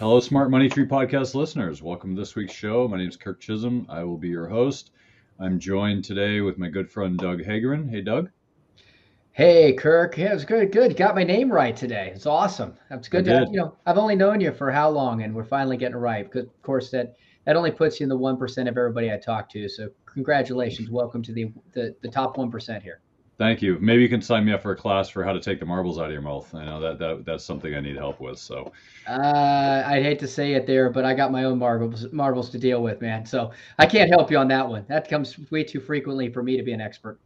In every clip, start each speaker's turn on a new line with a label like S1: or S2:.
S1: Hello, Smart Money Tree Podcast listeners. Welcome to this week's show. My name is Kirk Chisholm. I will be your host. I'm joined today with my good friend Doug Hagerin. Hey, Doug.
S2: Hey, Kirk. Yeah, it was good. Good. You got my name right today. It's awesome. It's
S1: I
S2: good to,
S1: did.
S2: I've only known you for how long, and we're finally getting it right. Because, of course, that only puts you in the 1% of everybody I talk to. So, congratulations. Welcome to the top 1% here.
S1: Thank you. Maybe you can sign me up for a class for how to take the marbles out of your mouth. I know that's something I need help with. So,
S2: I'd hate to say it there, but I got my own marbles to deal with, man. So I can't help you on that one. That comes way too frequently for me to be an expert.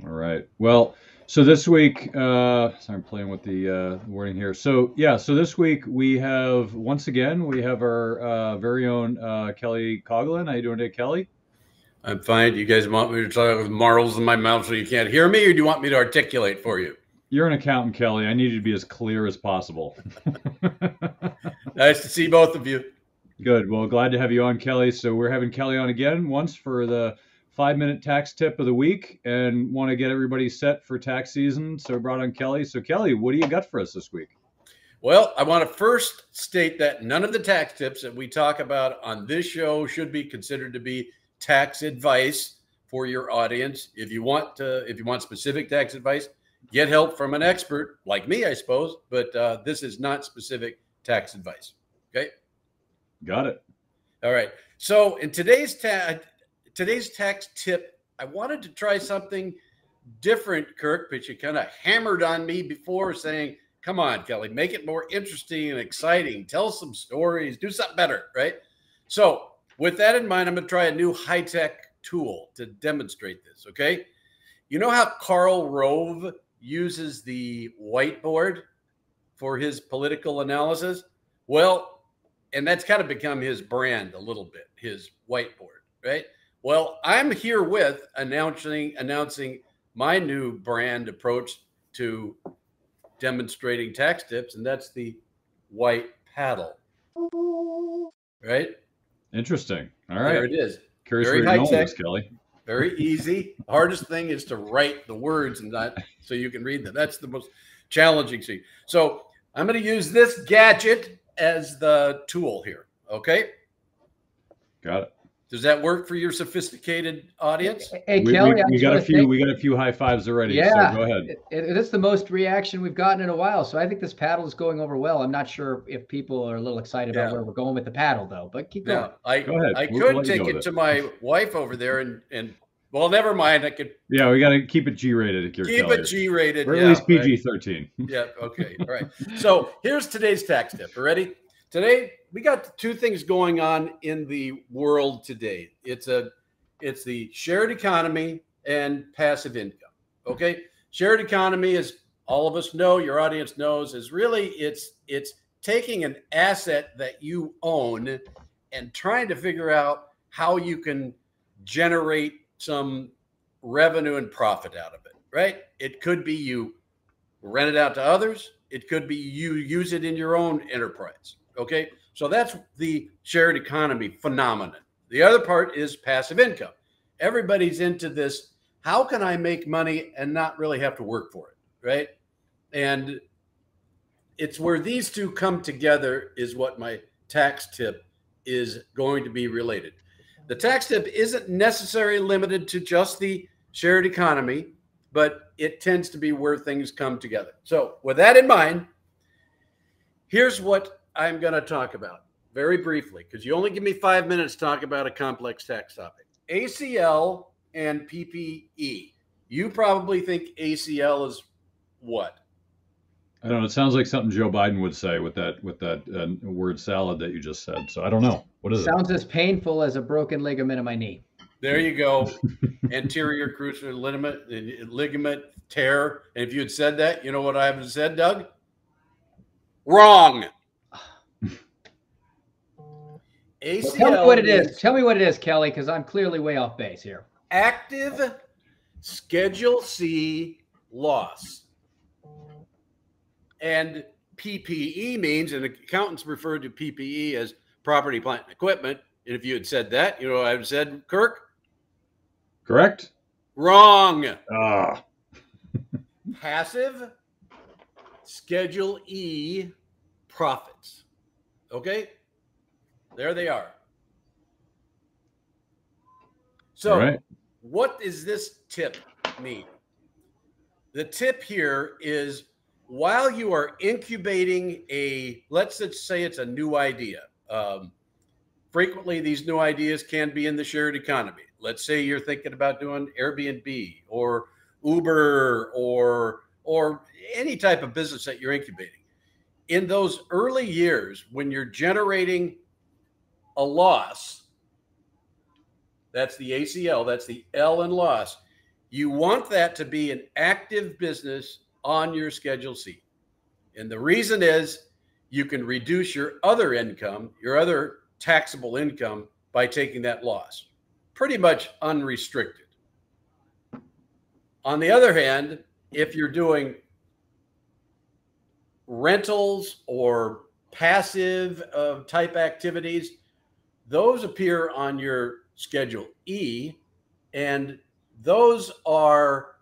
S1: all right. Well, so this week, sorry, I'm playing with the wording here. So this week we have our very own Kelly Coughlin. How you doing today, Kelly?
S3: I'm fine. Do you guys want me to talk with marbles in my mouth so you can't hear me, or do you want me to articulate for you?
S1: You're an accountant, Kelly. I need you to be as clear as possible.
S3: Nice to see both of you.
S1: Good. Well, glad to have you on, Kelly. So we're having Kelly on again once for the 5-minute tax tip of the week and want to get everybody set for tax season. So we brought on Kelly. So Kelly, what do you got for us this week?
S3: Well, I want to first state that none of the tax tips that we talk about on this show should be considered to be tax advice for your audience. If you want specific tax advice, get help from an expert like me, I suppose. But this is not specific tax advice. Okay.
S1: Got it.
S3: All right. So in today's tax tip, I wanted to try something different, Kirk, but you kind of hammered on me before saying, come on, Kelly, make it more interesting and exciting. Tell some stories, do something better, right? So with that in mind, I'm going to try a new high-tech tool to demonstrate this, okay? You know how Karl Rove uses the whiteboard for his political analysis? Well, and that's kind of become his brand a little bit, his whiteboard, right? Well, I'm herewith announcing my new brand approach to demonstrating tax tips, and that's the white paddle, right?
S1: Interesting. All right.
S3: There it is.
S1: Curious
S3: Very
S1: where you're
S3: high
S1: going with
S3: tech,
S1: this, Kelly.
S3: very easy. Hardest thing is to write the words and not so you can read them. That's the most challenging thing. So I'm going to use this gadget as the tool here. Okay.
S1: Got it.
S3: Does that work for your sophisticated audience?
S2: Hey,
S1: We
S2: Kelly,
S1: got a few high fives already.
S2: Yeah,
S1: So go ahead.
S2: it's the most reaction we've gotten in a while. So I think this paddle is going over well. I'm not sure if people are a little excited about where we're going with the paddle, though. But keep going.
S3: Go
S1: ahead.
S3: I
S1: We'll
S3: could take it to my wife over there and well, never mind. I could.
S1: Yeah, we got to keep it G-rated.
S3: Keep it G-rated.
S1: Or at least PG-13.
S3: Right? Yeah. Okay. All right. So here's today's tax tip. You ready? Today we got two things going on in the world today. It's the shared economy and passive income. Okay. Shared economy, as all of us know, your audience knows, is really it's taking an asset that you own and trying to figure out how you can generate some revenue and profit out of it, right? It could be you rent it out to others. It could be you use it in your own enterprise. Okay. So that's the shared economy phenomenon. The other part is passive income. Everybody's into this. How can I make money and not really have to work for it? Right. And it's where these two come together is what my tax tip is going to be related. The tax tip isn't necessarily limited to just the shared economy, but it tends to be where things come together. So with that in mind, here's what I'm going to talk about very briefly, because you only give me 5 minutes to talk about a complex tax topic. ACL and PPE. You probably think ACL is what?
S1: I don't know. It sounds like something Joe Biden would say with that word salad that you just said. So I don't know. What is it?
S2: Sounds as painful as a broken ligament in my knee.
S3: There you go. Anterior cruciate ligament tear. And if you had said that, you know what I have said, Doug? Wrong.
S2: ACL. Well, tell me what it is. Tell me what it is, Kelly, because I'm clearly way off base here.
S3: Active Schedule C loss. And PPE means, and accountants refer to PPE as property, plant, and equipment. And if you had said that, you know what I have said, Kirk?
S1: Correct?
S3: Wrong.
S1: Passive
S3: Schedule E profits. Okay, there they are.
S1: All
S3: So
S1: right.
S3: what does this tip mean? The tip here is while you are incubating let's just say it's a new idea. Frequently, these new ideas can be in the shared economy. Let's say you're thinking about doing Airbnb or Uber or any type of business that you're incubating. In those early years, when you're generating a loss, that's the ACL, that's the L in loss. You want that to be an active business on your Schedule C. And the reason is you can reduce your other income, your other taxable income, by taking that loss. Pretty much unrestricted. On the other hand, if you're doing rentals or passive type activities, those appear on your Schedule E, and those are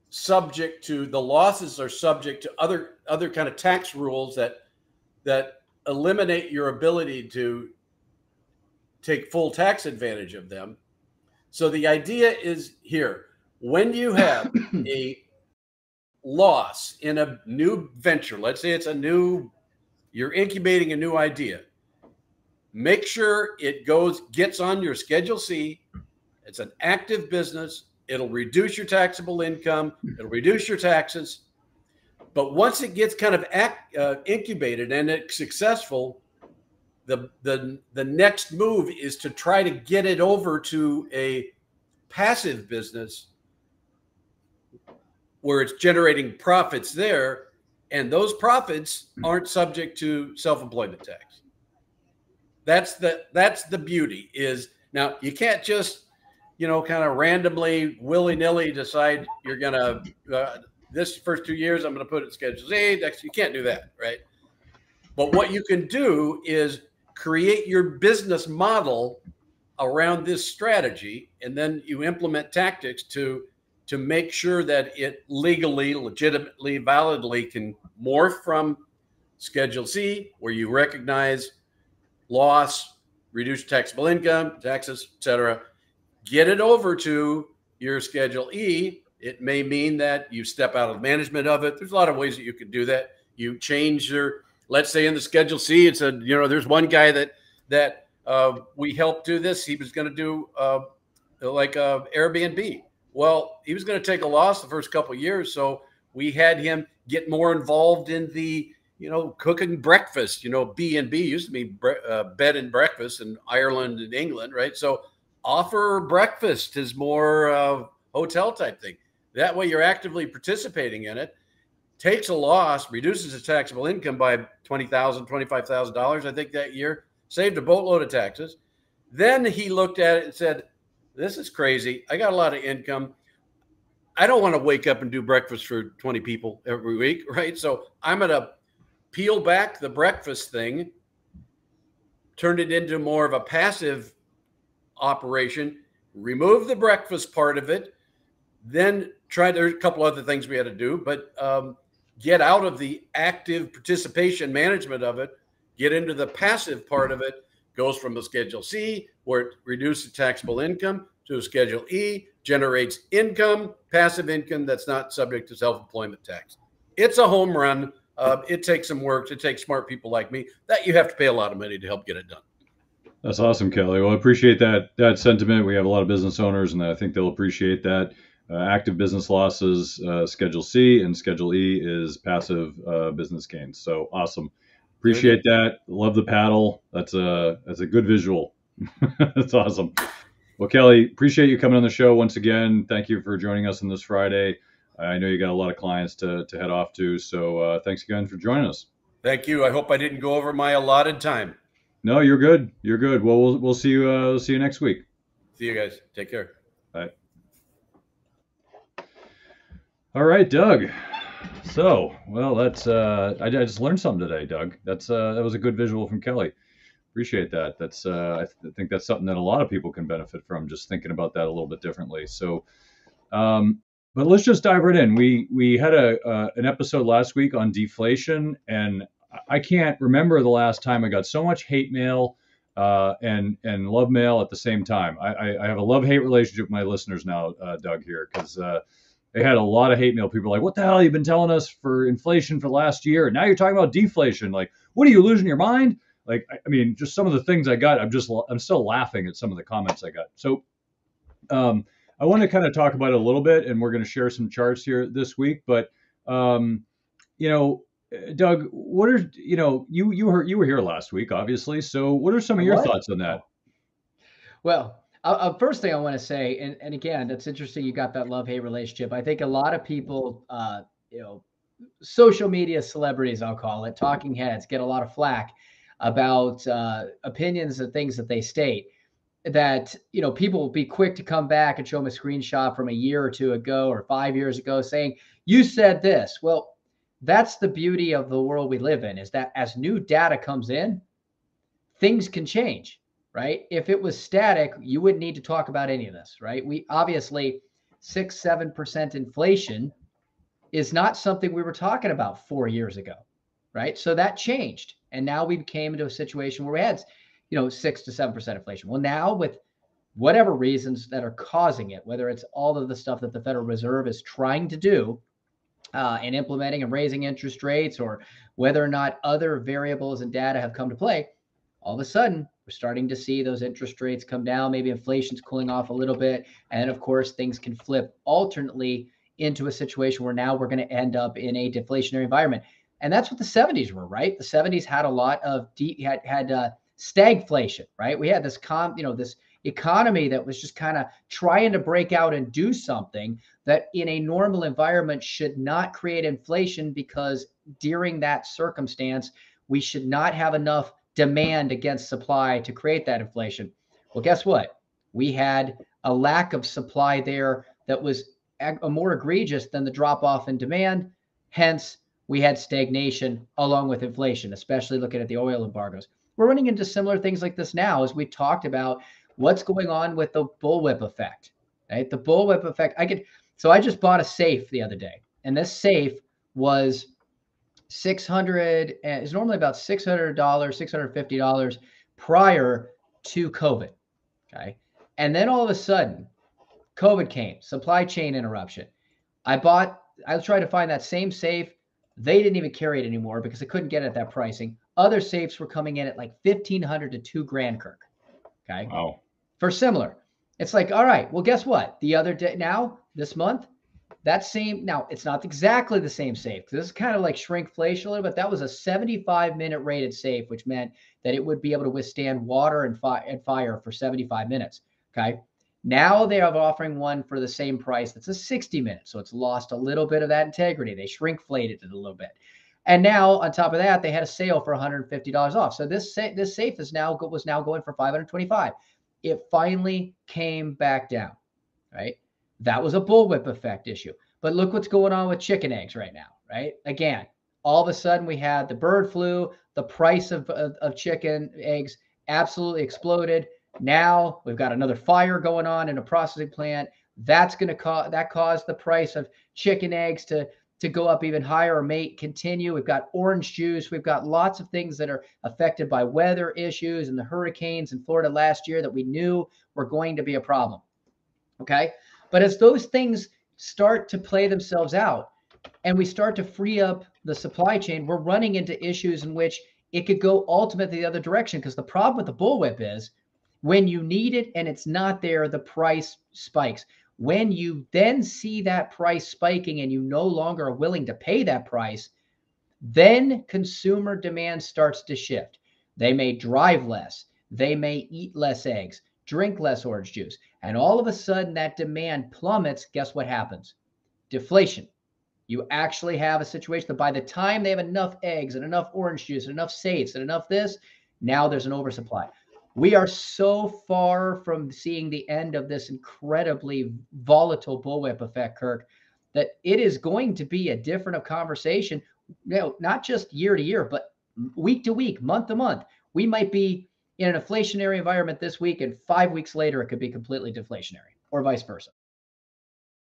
S3: subject to, the losses are subject to other kind of tax rules that eliminate your ability to take full tax advantage of them. So the idea is here, when you have a loss in a new venture, let's say it's you're incubating a new idea, make sure it gets on your Schedule C. It's an active business. It'll reduce your taxable income. It'll reduce your taxes. But once it gets kind of incubated and it's successful, the next move is to try to get it over to a passive business where it's generating profits there, and those profits aren't subject to self-employment tax. That's the beauty. Is now you can't just kind of randomly willy-nilly decide you're gonna this first 2 years I'm going to put it in Schedule A. Next, you can't do that, right? But what you can do is create your business model around this strategy, and then you implement tactics to make sure that it legally, legitimately, validly can morph from Schedule C, where you recognize loss, reduce taxable income, taxes, etc. Get it over to your Schedule E. It may mean that you step out of management of it. There's a lot of ways that you can do that. You change let's say in the Schedule C, it's there's one guy that we helped do this. He was going to do like Airbnb. Well, he was going to take a loss the first couple of years, so we had him get more involved in the cooking breakfast. B&B used to be bed and breakfast in Ireland and England, right? So offer breakfast is more hotel type thing. That way you're actively participating in it, takes a loss, reduces the taxable income by $20,000, $25,000, I think that year, saved a boatload of taxes. Then he looked at it and said, this is crazy. I got a lot of income. I don't want to wake up and do breakfast for 20 people every week, right? So I'm going to peel back the breakfast thing, turn it into more of a passive operation, remove the breakfast part of it, then there's a couple other things we had to do, but get out of the active participation management of it, get into the passive part of it, goes from a Schedule C, where it reduces taxable income, to a Schedule E, generates income, passive income that's not subject to self-employment tax. It's a home run. It takes some work. It takes smart people like me that you have to pay a lot of money to help get it done.
S1: That's awesome, Kelly. Well, I appreciate that sentiment. We have a lot of business owners, and I think they'll appreciate that. Active business losses, Schedule C, and Schedule E is passive business gains. So awesome. Appreciate that. Love the paddle. That's a good visual. That's awesome. Well, Kelly, appreciate you coming on the show once again. Thank you for joining us on this Friday. I know you got a lot of clients to head off to, so thanks again for joining us.
S3: Thank you. I hope I didn't go over my allotted time.
S1: No, you're good. You're good. Well, we'll see you. See you next week.
S3: See you guys. Take care.
S1: Bye. All right, Doug. So, well, that's I just learned something today, Doug. That was a good visual from Kelly. Appreciate that. That's I think that's something that a lot of people can benefit from, just thinking about that a little bit differently. So, but let's just dive right in. We had an episode last week on deflation, and I can't remember the last time I got so much hate mail and love mail at the same time. I have a love-hate relationship with my listeners now, Doug, here, because they had a lot of hate mail. People were like, "What the hell? You've been telling us for inflation for the last year, and now you're talking about deflation. Like, what are you losing your mind?" Like, I mean, just some of the things I got. I'm still laughing at some of the comments I got. So, I want to kind of talk about it a little bit, and we're going to share some charts here this week. But, um, you know, Doug, what are you were here last week, obviously. So, what are some of your
S2: What?
S1: thoughts on that?
S2: Well, first thing I want to say, and again, that's interesting. You got that love hate relationship. I think a lot of people, you know, social media celebrities, I'll call it, talking heads, get a lot of flack about opinions and things that they state. That people will be quick to come back and show them a screenshot from a year or two ago or 5 years ago, saying you said this. Well, that's the beauty of the world we live in, is that as new data comes in, things can change, right? If it was static, you wouldn't need to talk about any of this, right? We obviously 6-7% inflation is not something we were talking about 4 years ago, right? So that changed, and now we came into a situation where we had 6 to 7% inflation. Well, now with whatever reasons that are causing it, whether it's all of the stuff that the Federal Reserve is trying to do and implementing and raising interest rates, or whether or not other variables and data have come to play, all of a sudden we're starting to see those interest rates come down. Maybe inflation's cooling off a little bit. And of course, things can flip alternately into a situation where now we're going to end up in a deflationary environment. And that's what the 70s were, right? The 70s had a lot of stagflation, right? We had this this economy that was just kind of trying to break out and do something that in a normal environment should not create inflation, because during that circumstance, we should not have enough demand against supply to create that inflation. Well, guess what? We had a lack of supply there that was more egregious than the drop off in demand. Hence, we had stagnation along with inflation, especially looking at the oil embargoes. We're running into similar things like this now, as we talked about what's going on with the bullwhip effect, right? The bullwhip effect. I just bought a safe the other day, and this safe was 600, and it's normally about $600, $650 prior to COVID. Okay. And then all of a sudden, COVID came, supply chain interruption. I tried to find that same safe. They didn't even carry it anymore because they couldn't get it at that pricing. Other safes were coming in at like $1,500 to $2,000, Kirk. Okay.
S1: Wow.
S2: For similar. It's like, all right, well, guess what? The other day, now, this month, now it's not exactly the same safe, because this is kind of like shrinkflation a little bit. That was a 75-minute rated safe, which meant that it would be able to withstand water and fire for 75 minutes. Okay. Now they are offering one for the same price that's a 60 minutes. So it's lost a little bit of that integrity. They shrinkflated it a little bit. And now on top of that, they had a sale for $150 off. So this safe was now going for $525. It finally came back down, right? That was a bullwhip effect issue. But look what's going on with chicken eggs right now, right? Again, all of a sudden we had the bird flu, the price of chicken eggs absolutely exploded. Now we've got another fire going on in a processing plant. That caused the price of chicken eggs to go up even higher, or may continue. We've got orange juice. We've got lots of things that are affected by weather issues and the hurricanes in Florida last year that we knew were going to be a problem. Okay. But as those things start to play themselves out and we start to free up the supply chain, we're running into issues in which it could go ultimately the other direction. Because the problem with the bullwhip is when you need it and it's not there, the price spikes. When you then see that price spiking and you no longer are willing to pay that price, then consumer demand starts to shift. They may drive less. They may eat less eggs, drink less orange juice. And all of a sudden that demand plummets. Guess what happens? Deflation. You actually have a situation that by the time they have enough eggs and enough orange juice and enough safes and enough this, now there's an oversupply. We are so far from seeing the end of this incredibly volatile bullwhip effect, Kirk, that it is going to be a different conversation, not just year to year, but week to week, month to month. We might be in an inflationary environment this week, and 5 weeks later, it could be completely deflationary, or vice versa.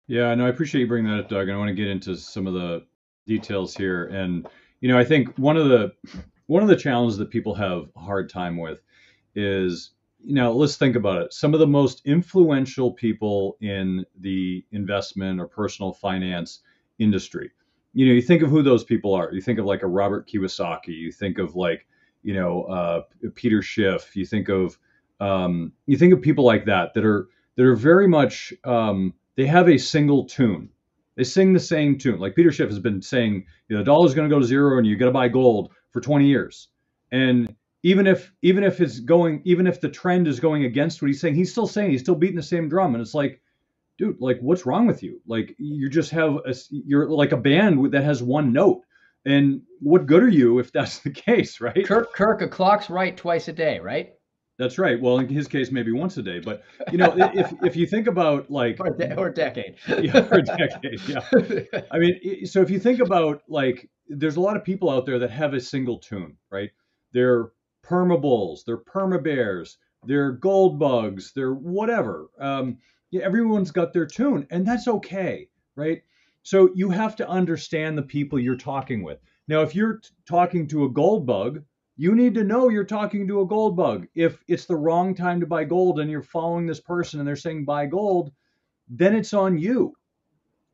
S1: Yeah, no, I appreciate you bringing that up, Doug. And I want to get into some of the details here. And I think one of the challenges that people have a hard time with is, let's think about it. Some of the most influential people in the investment or personal finance industry, you think of who those people are. You think of like a Robert Kiyosaki. You think of like, Peter Schiff. You think of people like that are very much, they have a single tune. They sing the same tune. Like Peter Schiff has been saying, the dollar's going to go to zero and you got to buy gold for 20 years. And even if the trend is going against what he's saying, he's still beating the same drum. And it's like, dude, like what's wrong with you? Like you're like a band that has one note. And what good are you if that's the case, right?
S2: Kirk, a clock's right twice a day, right?
S1: That's right. Well, in his case, maybe once a day. But if you think about like
S2: or a decade,
S1: yeah, for a decade, yeah. I mean, so if you think about like, there's a lot of people out there that have a single tune, right? They're perma bulls, they're perma bears, they're gold bugs, they're whatever. Yeah, everyone's got their tune, and that's okay, right? So you have to understand the people you're talking with. Now, if you're talking to a gold bug, you need to know you're talking to a gold bug. If it's the wrong time to buy gold and you're following this person and they're saying buy gold, then it's on you,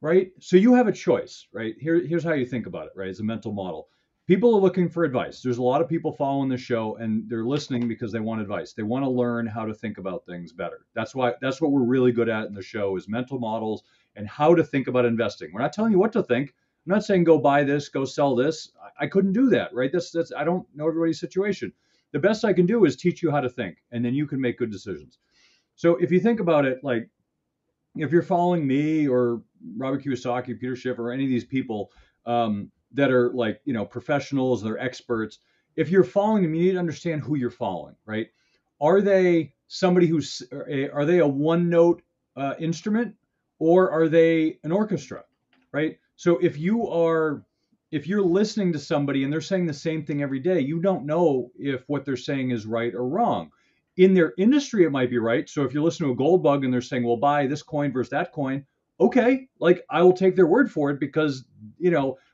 S1: right? So you have a choice, right? Here's how you think about it, right? It's a mental model. People are looking for advice. There's a lot of people following the show and they're listening because they want advice. They want to learn how to think about things better. That's what we're really good at in the show is mental models and how to think about investing. We're not telling you what to think. I'm not saying go buy this, go sell this. I couldn't do that, right? That's I don't know everybody's situation. The best I can do is teach you how to think, and then you can make good decisions. So if you think about it, like if you're following me or Robert Kiyosaki, Peter Schiff, or any of these people that are like professionals, they're experts. If you're following them, you need to understand who you're following, right? Are they somebody are they a one note instrument, or are they an orchestra, right? So if you're listening to somebody and they're saying the same thing every day, you don't know if what they're saying is right or wrong. In their industry, it might be right. So if you're listening to a gold bug and they're saying, well, buy this coin versus that coin, okay, like I will take their word for it because,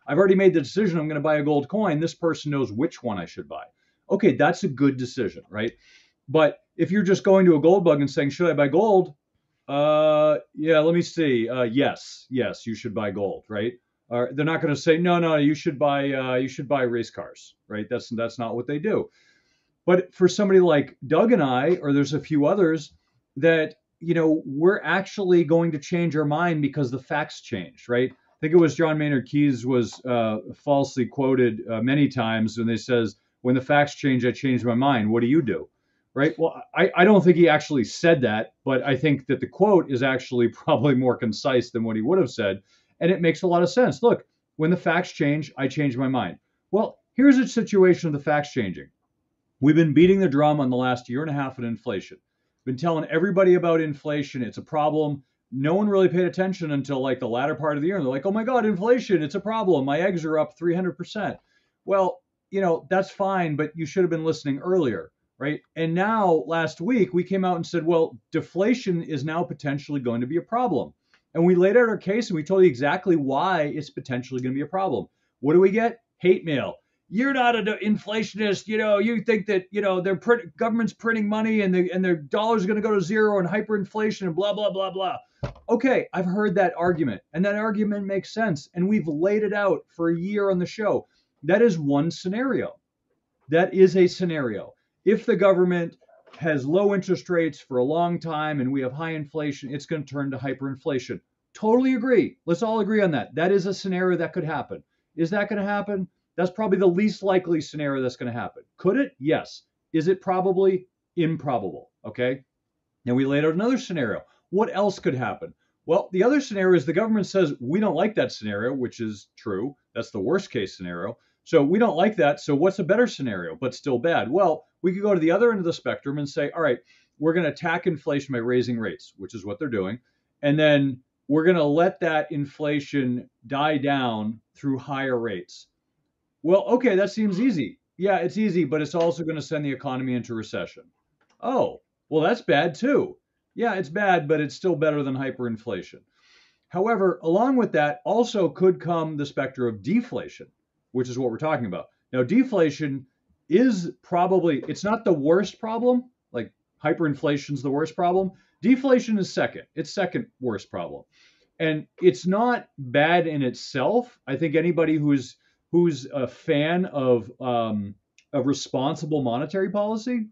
S1: I've already made the decision I'm going to buy a gold coin. This person knows which one I should buy. Okay, that's a good decision, right? But if you're just going to a gold bug and saying, should I buy gold? Yeah, let me see. Yes, you should buy gold, right? They're not going to say, no, you should buy race cars, right? That's not what they do. But for somebody like Doug and I, or there's a few others that, we're actually going to change our mind because the facts changed, right? I think it was John Maynard Keynes was falsely quoted many times when they says, when the facts change, I change my mind. What do you do? Right? Well, I don't think he actually said that, but I think that the quote is actually probably more concise than what he would have said. And it makes a lot of sense. Look, when the facts change, I change my mind. Well, here's a situation of the facts changing. We've been beating the drum on the last year and a half on inflation. Been telling everybody about inflation. It's a problem. No one really paid attention until like the latter part of the year. And they're like, oh my God, inflation, it's a problem. My eggs are up 300%. Well, that's fine, but you should have been listening earlier, right? And now last week we came out and said, well, deflation is now potentially going to be a problem. And we laid out our case and we told you exactly why it's potentially going to be a problem. What do we get? Hate mail. You're not an inflationist. You think that, government's printing money and their dollar's going to go to zero and hyperinflation and blah, blah, blah, blah. Okay, I've heard that argument and that argument makes sense. And we've laid it out for a year on the show. That is one scenario. That is a scenario. If the government has low interest rates for a long time and we have high inflation, it's going to turn to hyperinflation. Totally agree. Let's all agree on that. That is a scenario that could happen. Is that going to happen? That's probably the least likely scenario that's going to happen. Could it? Yes. Is it probably? Improbable. Okay. Now we laid out another scenario. What else could happen? Well, the other scenario is the government says we don't like that scenario, which is true. That's the worst case scenario. So we don't like that. So what's a better scenario, but still bad? Well, we could go to the other end of the spectrum and say, all right, we're going to attack inflation by raising rates, which is what they're doing. And then we're going to let that inflation die down through higher rates. Well, okay, that seems easy. Yeah, it's easy, but it's also going to send the economy into recession. Oh, well, that's bad too. Yeah, it's bad, but it's still better than hyperinflation. However, along with that also could come the specter of deflation. which is what we're talking about. Now, deflation is probably, it's not the worst problem. Like hyperinflation is the worst problem. Deflation is second. It's second worst problem. And it's not bad in itself. I think anybody who's a fan of a responsible monetary policy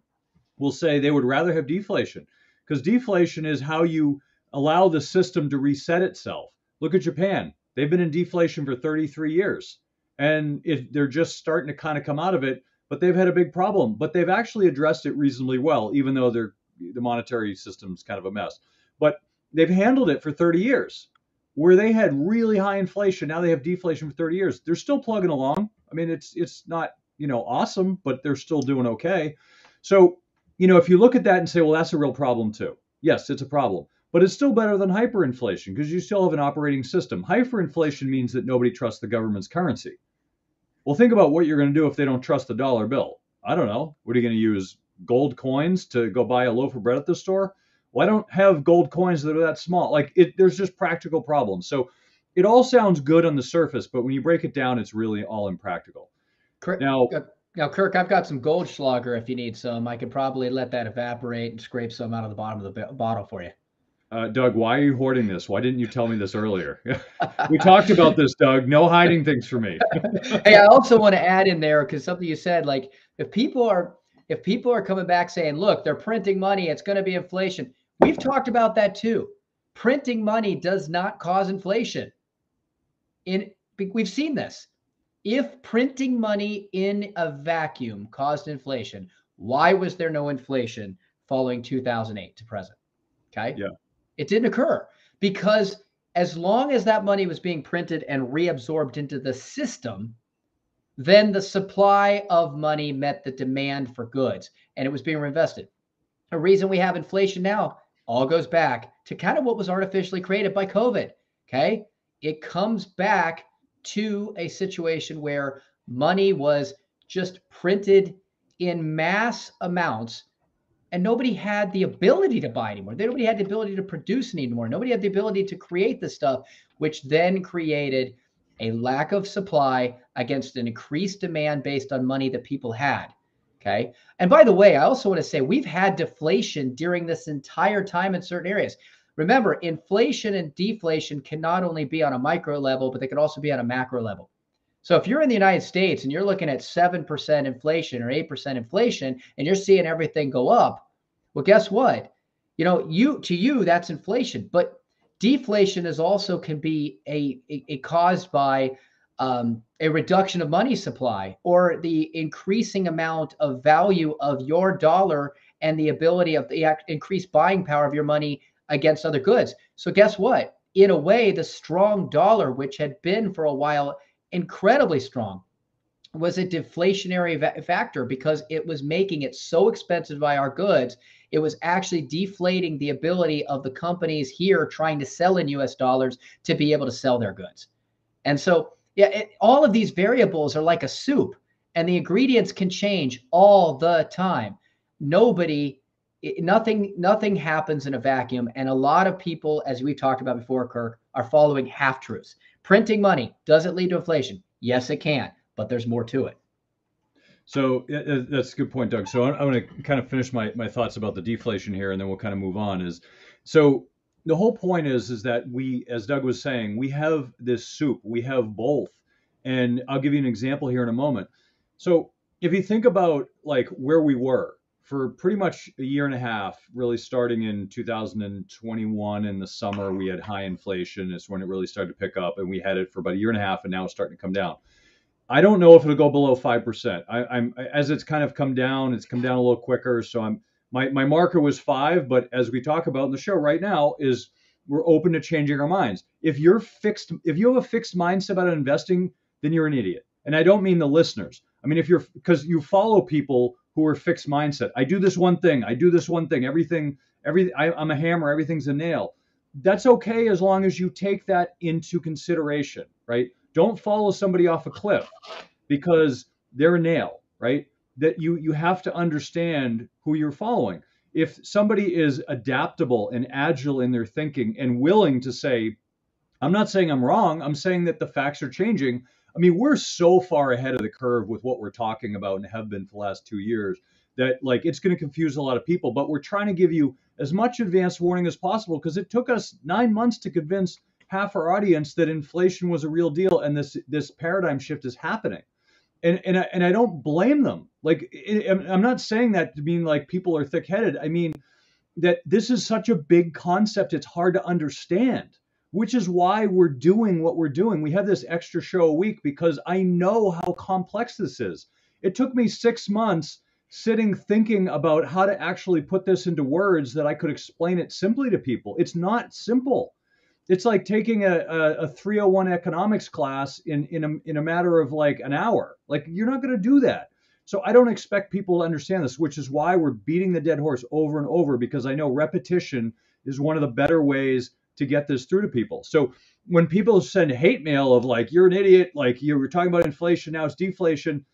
S1: will say they would rather have deflation, because deflation is how you allow the system to reset itself. Look at Japan. They've been in deflation for 33 years, and they're just starting to kind of come out of it, but they've had a big problem. But they've actually addressed it reasonably well, even though the monetary system's kind of a mess. But they've handled it for 30 years, where they had really high inflation. Now they have deflation for 30 years. They're still plugging along. I mean, it's not, awesome, but they're still doing okay. So, if you look at that and say, well, that's a real problem too. Yes, it's a problem, but it's still better than hyperinflation, because you still have an operating system. Hyperinflation means that nobody trusts the government's currency. Well, think about what you're going to do if they don't trust the dollar bill. I don't know. What are you going to use? Gold coins to go buy a loaf of bread at the store? Well, I don't have gold coins that are that small. Like, there's just practical problems. So it all sounds good on the surface, but when you break it down, it's really all impractical.
S2: Now, Kirk, I've got some Goldschlager if you need some. I could probably let that evaporate and scrape some out of the bottom of the bottle for you.
S1: Doug, why are you hoarding this? Why didn't you tell me this earlier? We talked about this, Doug. No hiding things from me.
S2: Hey, I also want to add in there, because something you said, like if people are coming back saying, look, they're printing money, it's going to be inflation. We've talked about that too. Printing money does not cause inflation. We've seen this. If printing money in a vacuum caused inflation, why was there no inflation following 2008 to present? Okay.
S1: Yeah.
S2: It didn't occur, because as long as that money was being printed and reabsorbed into the system, then the supply of money met the demand for goods, and it was being reinvested. The reason we have inflation now all goes back to kind of what was artificially created by COVID. Okay. It comes back to a situation where money was just printed in mass amounts, and nobody had the ability to buy anymore. Nobody had the ability to produce anymore. Nobody had the ability to create the stuff, which then created a lack of supply against an increased demand based on money that people had. Okay. And by the way, I also want to say we've had deflation during this entire time in certain areas. Remember, inflation and deflation can not only be on a micro level, but they can also be on a macro level. So if you're in the United States and you're looking at 7% inflation or 8% inflation, and you're seeing everything go up, well, guess what? To you, that's inflation. But deflation is also can be a caused by a reduction of money supply, or the increasing amount of value of your dollar and the ability of the increased buying power of your money against other goods. So guess what? In a way, the strong dollar, which had been for a while incredibly strong, was a deflationary factor, because it was making it so expensive to buy our goods. It was actually deflating the ability of the companies here trying to sell in US dollars to be able to sell their goods. And so, all of these variables are like a soup, and the ingredients can change all the time. Nothing happens in a vacuum. And a lot of people, as we talked about before, Kirk, are following half-truths. Printing money, does it lead to inflation? Yes, it can, but there's more to it.
S1: So that's a good point, Doug. So I'm going to kind of finish my thoughts about the deflation here, and then we'll kind of move on. So the whole point is that we, as Doug was saying, we have this soup, we have both. And I'll give you an example here in a moment. So if you think about like where we were for pretty much a year and a half, really starting in 2021 in the summer, we had high inflation. It's when it really started to pick up, and we had it for about a year and a half, and now it's starting to come down. I don't know if it'll go below 5%. I'm as it's kind of come down, it's come down a little quicker. So my marker was 5, but as we talk about in the show right now, is we're open to changing our minds. If you have a fixed mindset about investing, then you're an idiot. And I don't mean the listeners. I mean, because you follow people who are fixed mindset. I do this one thing. I'm a hammer. Everything's a nail. That's okay as long as you take that into consideration, right? Don't follow somebody off a cliff because they're a nail, right? That you have to understand who you're following. If somebody is adaptable and agile in their thinking and willing to say, I'm not saying I'm wrong, I'm saying that the facts are changing, I mean, we're so far ahead of the curve with what we're talking about and have been for the last 2 years that like it's going to confuse a lot of people. But we're trying to give you as much advance warning as possible because it took us 9 months to convince half our audience that inflation was a real deal and this paradigm shift is happening. And I don't blame them. Like I'm not saying that to mean like people are thick-headed. I mean that this is such a big concept, it's hard to understand, which is why we're doing what we're doing. We have this extra show a week because I know how complex this is. It took me 6 months sitting thinking about how to actually put this into words that I could explain it simply to people. It's not simple. It's like taking a 301 economics class in a matter of like an hour. Like you're not going to do that. So I don't expect people to understand this, which is why we're beating the dead horse over and over, because I know repetition is one of the better ways to get this through to people. So when people send hate mail of like, you're an idiot, like you were talking about inflation, now it's deflation,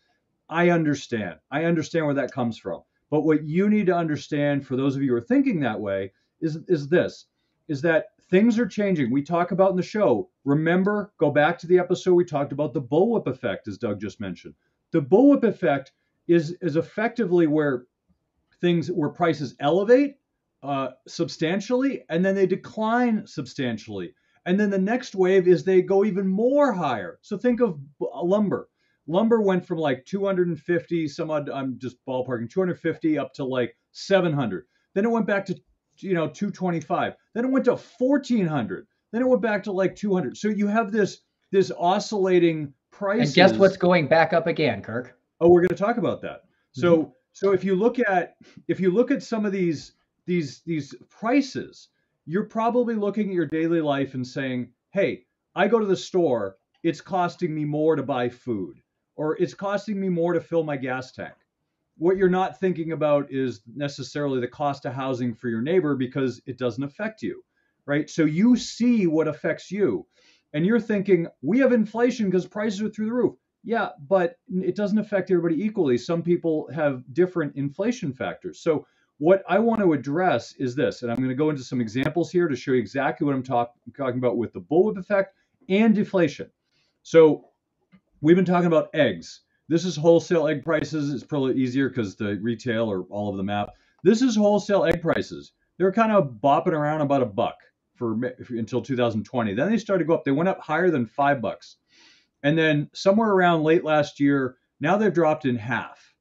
S1: I understand. I understand where that comes from. But what you need to understand, for those of you who are thinking that way, is that things are changing. We talk about in the show. Remember, go back to the episode we talked about the bullwhip effect, as Doug just mentioned. The bullwhip effect is effectively where prices elevate substantially and then they decline substantially. And then the next wave is they go even more higher. So think of lumber. Lumber went from like 250, some odd, I'm just ballparking, 250 up to like 700. Then it went back to 225. Then it went to 1400. Then it went back to like 200. So you have this oscillating prices.
S2: And guess what's going back up again, Kirk?
S1: Oh, we're going to talk about that. So if you look at some of these prices, you're probably looking at your daily life and saying, "Hey, I go to the store, it's costing me more to buy food, or it's costing me more to fill my gas tank." What you're not thinking about is necessarily the cost of housing for your neighbor because it doesn't affect you, right? So you see what affects you, and you're thinking, we have inflation because prices are through the roof. Yeah, but it doesn't affect everybody equally. Some people have different inflation factors. So what I want to address is this, and I'm going to go into some examples here to show you exactly what I'm talking about with the bullwhip effect and deflation. So we've been talking about eggs. This is wholesale egg prices. It's probably easier because the retail or all of the map. This is wholesale egg prices. They're kind of bopping around about $1 until 2020. Then they started to go up. They went up higher than $5. And then somewhere around late last year, now they've dropped in half.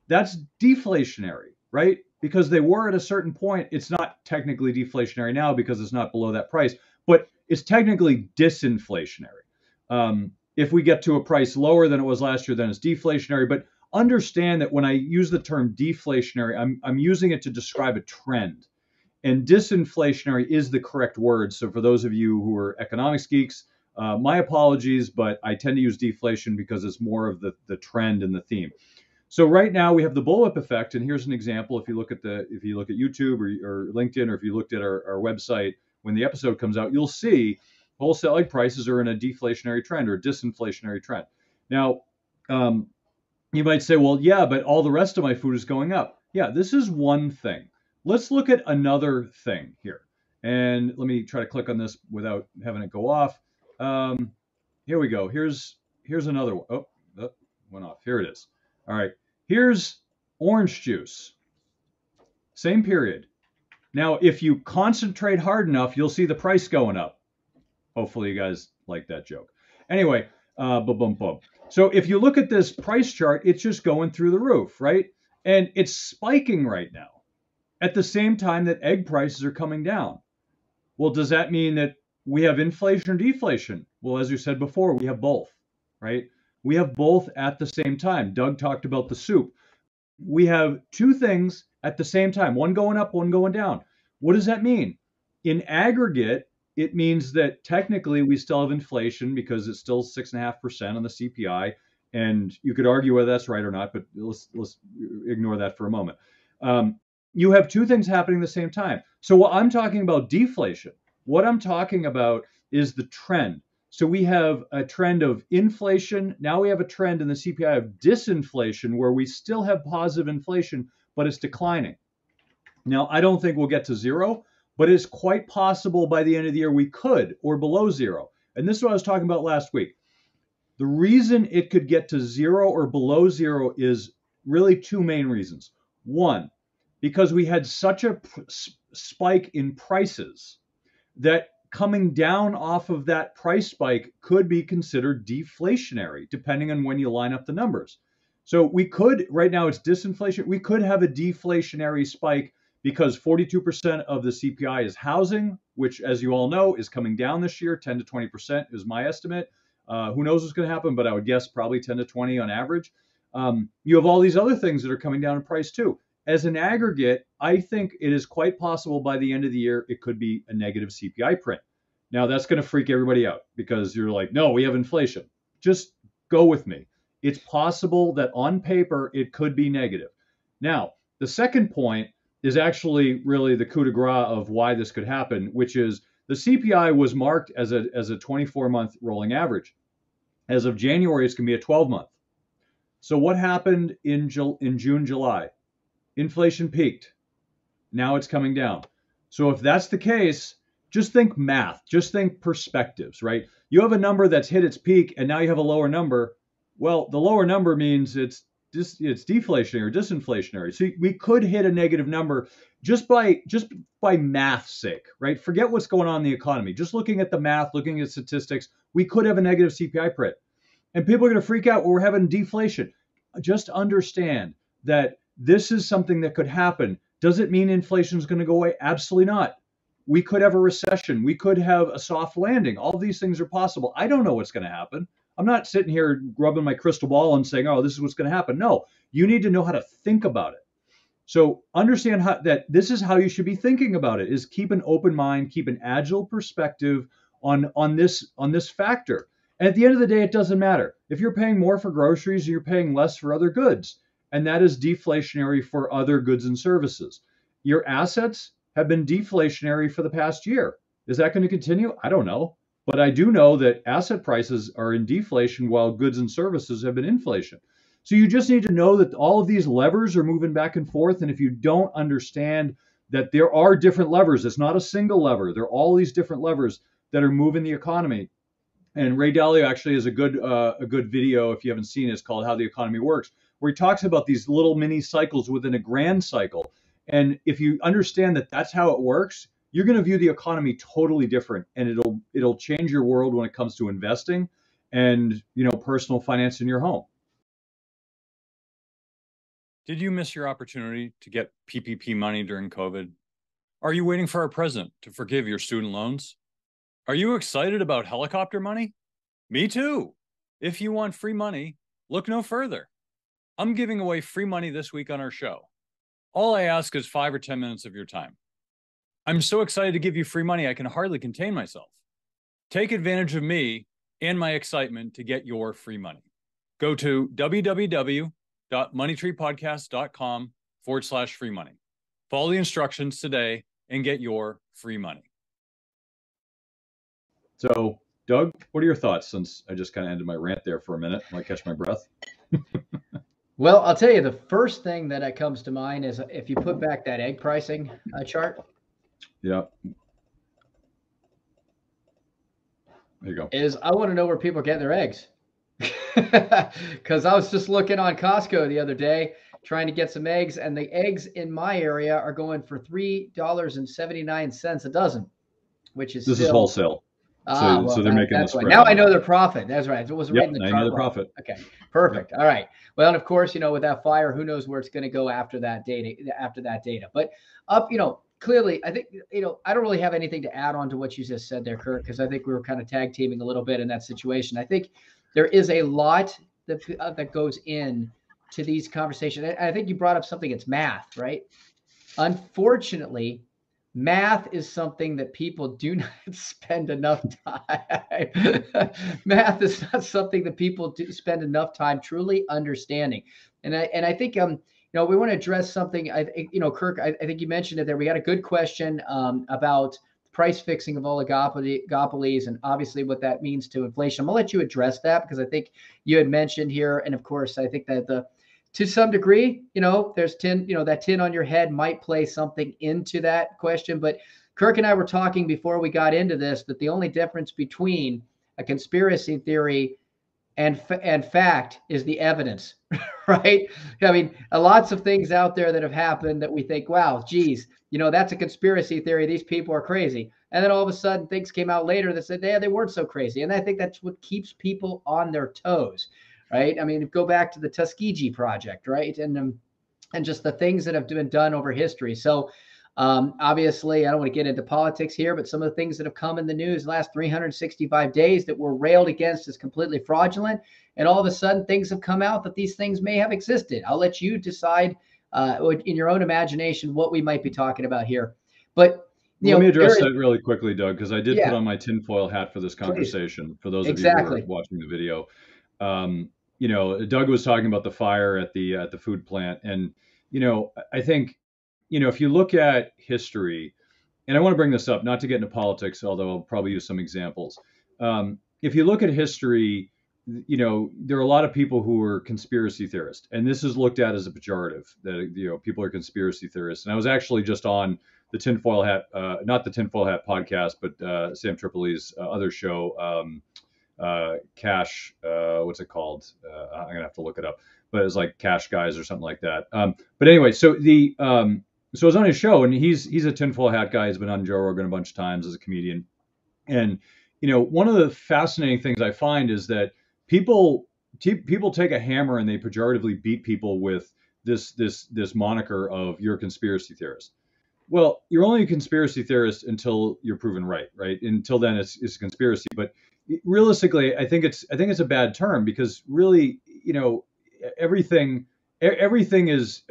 S1: That's deflationary, right? Because they were at a certain point. It's not technically deflationary now because it's not below that price, but it's technically disinflationary. If we get to a price lower than it was last year, then it's deflationary. But understand that when I use the term deflationary, I'm using it to describe a trend. And disinflationary is the correct word. So for those of you who are economics geeks, my apologies, but I tend to use deflation because it's more of the trend and the theme. So right now we have the bullwhip effect, and here's an example. If you look at YouTube or LinkedIn, or if you looked at our website when the episode comes out, you'll see wholesale egg prices are in a deflationary trend or a disinflationary trend. Now, you might say, well, yeah, but all the rest of my food is going up. Yeah, this is one thing. Let's look at another thing here. And let me try to click on this without having it go off. Here we go. Here's another one. Oh, that went off. Here it is. All right. Here's orange juice. Same period. Now, if you concentrate hard enough, you'll see the price going up. Hopefully you guys like that joke. Anyway, boom. So if you look at this price chart, it's just going through the roof, right? And it's spiking right now at the same time that egg prices are coming down. Well, does that mean that we have inflation or deflation? Well, as you said before, we have both, right? We have both at the same time. Doug talked about the soup. We have two things at the same time, one going up, one going down. What does that mean? In aggregate, it means that technically we still have inflation because it's still 6.5% on the CPI. And you could argue whether that's right or not, but let's ignore that for a moment. You have two things happening at the same time. So what I'm talking about deflation, what I'm talking about is the trend. So we have a trend of inflation. Now we have a trend in the CPI of disinflation where we still have positive inflation, but it's declining. Now, I don't think we'll get to zero, but it's quite possible by the end of the year we could, or below zero. And this is what I was talking about last week. The reason it could get to zero or below zero is really two main reasons. One, because we had such a spike in prices that coming down off of that price spike could be considered deflationary, depending on when you line up the numbers. So we could, right now it's disinflation, we could have a deflationary spike because 42% of the CPI is housing, which, as you all know, is coming down this year. 10 to 20% is my estimate. Who knows what's going to happen, but I would guess probably 10 to 20 on average. You have all these other things that are coming down in price too. As an aggregate, I think it is quite possible by the end of the year, it could be a negative CPI print. Now, that's going to freak everybody out because you're like, no, we have inflation. Just go with me. It's possible that on paper, it could be negative. Now, the second point is actually really the coup de grace of why this could happen, which is the CPI was marked as a 24-month rolling average. As of January, it's going to be a 12-month. So what happened in June, July? Inflation peaked. Now it's coming down. So if that's the case, just think math, just think perspectives, right? You have a number that's hit its peak and now you have a lower number. Well, the lower number means it's deflationary or disinflationary. So we could hit a negative number just by math's sake, right? Forget what's going on in the economy. Just looking at the math, looking at statistics, we could have a negative CPI print. And people are going to freak out when we're having deflation. Just understand that this is something that could happen. Does it mean inflation is going to go away? Absolutely not. We could have a recession. We could have a soft landing. All of these things are possible. I don't know what's going to happen. I'm not sitting here rubbing my crystal ball and saying, oh, this is what's going to happen. No, you need to know how to think about it. So understand that this is how you should be thinking about it, is keep an open mind, keep an agile perspective on this factor. And at the end of the day, it doesn't matter. If you're paying more for groceries, you're paying less for other goods. And that is deflationary for other goods and services. Your assets have been deflationary for the past year. Is that going to continue? I don't know. But I do know that asset prices are in deflation while goods and services have been inflation. So you just need to know that all of these levers are moving back and forth. And if you don't understand that there are different levers, it's not a single lever. There are all these different levers that are moving the economy. And Ray Dalio actually has a good video, if you haven't seen it, it's called How the Economy Works, where he talks about these little mini cycles within a grand cycle. And if you understand that that's how it works, you're going to view the economy totally different, and it'll change your world when it comes to investing and, personal finance in your home.
S4: Did you miss your opportunity to get PPP money during COVID? Are you waiting for our president to forgive your student loans? Are you excited about helicopter money? Me too. If you want free money, look no further. I'm giving away free money this week on our show. All I ask is 5 or 10 minutes of your time. I'm so excited to give you free money, I can hardly contain myself. Take advantage of me and my excitement to get your free money. Go to www.moneytreepodcast.com/free money. Follow the instructions today and get your free money.
S1: So, Doug, what are your thoughts, since I just kind of ended my rant there for a minute? I might catch my breath.
S2: Well, I'll tell you, the first thing that comes to mind is if you put back that egg pricing chart.
S1: Yeah. There you go.
S2: Is I want to know where people are getting their eggs. Because I was just looking on Costco the other day trying to get some eggs, and the eggs in my area are going for $3.79 a dozen, which is
S1: this is wholesale. So they're making this.
S2: Now I know their profit. That's right. It wasn't reading the chart.
S1: I know the profit.
S2: Okay, perfect. All right. Well, and of course, with that fire, who knows where it's going to go after that data. But clearly, I think, I don't really have anything to add on to what you just said there, Kurt, because I think we were kind of tag teaming a little bit in that situation. I think there is a lot that goes in to these conversations. And I think you brought up something, it's math, right? Unfortunately, math is something that people do not spend enough time. Math is not something that people do spend enough time truly understanding. And I think, we want to address something. Kirk, I think you mentioned it there. We got a good question about price fixing of oligopolies and obviously what that means to inflation. I'm gonna let you address that because I think you had mentioned here, and of course, I think that to some degree, there's that tin on your head might play something into that question. But Kirk and I were talking before we got into this that the only difference between a conspiracy theory and fact is the evidence, right? I mean, lots of things out there that have happened that we think, wow, geez, that's a conspiracy theory. These people are crazy. And then all of a sudden things came out later that said, yeah, they weren't so crazy. And I think that's what keeps people on their toes, right? I mean, go back to the Tuskegee Project, right? And just the things that have been done over history. So obviously, I don't want to get into politics here, but some of the things that have come in the news the last 365 days that were railed against as completely fraudulent, and all of a sudden things have come out that these things may have existed. I'll let you decide in your own imagination what we might be talking about here. But
S1: let me address that really quickly, Doug, because I did put on my tinfoil hat for this conversation.
S2: Please.
S1: For those of you who are watching the video, Doug was talking about the fire at the food plant, and I think if you look at history, and I want to bring this up, not to get into politics, although I'll probably use some examples. If you look at history, there are a lot of people who are conspiracy theorists, and this is looked at as a pejorative that people are conspiracy theorists. And I was actually just on the Tinfoil Hat, not the Tinfoil Hat podcast, but Sam Tripoli's other show, Cash. What's it called? I'm gonna have to look it up, but it's like Cash Guys or something like that. But anyway, so I was on his show, and he's a tinfoil hat guy. He's been on Joe Rogan a bunch of times as a comedian. And one of the fascinating things I find is that people take a hammer and they pejoratively beat people with this moniker of you're a conspiracy theorist. Well, you're only a conspiracy theorist until you're proven right? Until then, it's a conspiracy. But realistically, I think it's a bad term, because really, everything is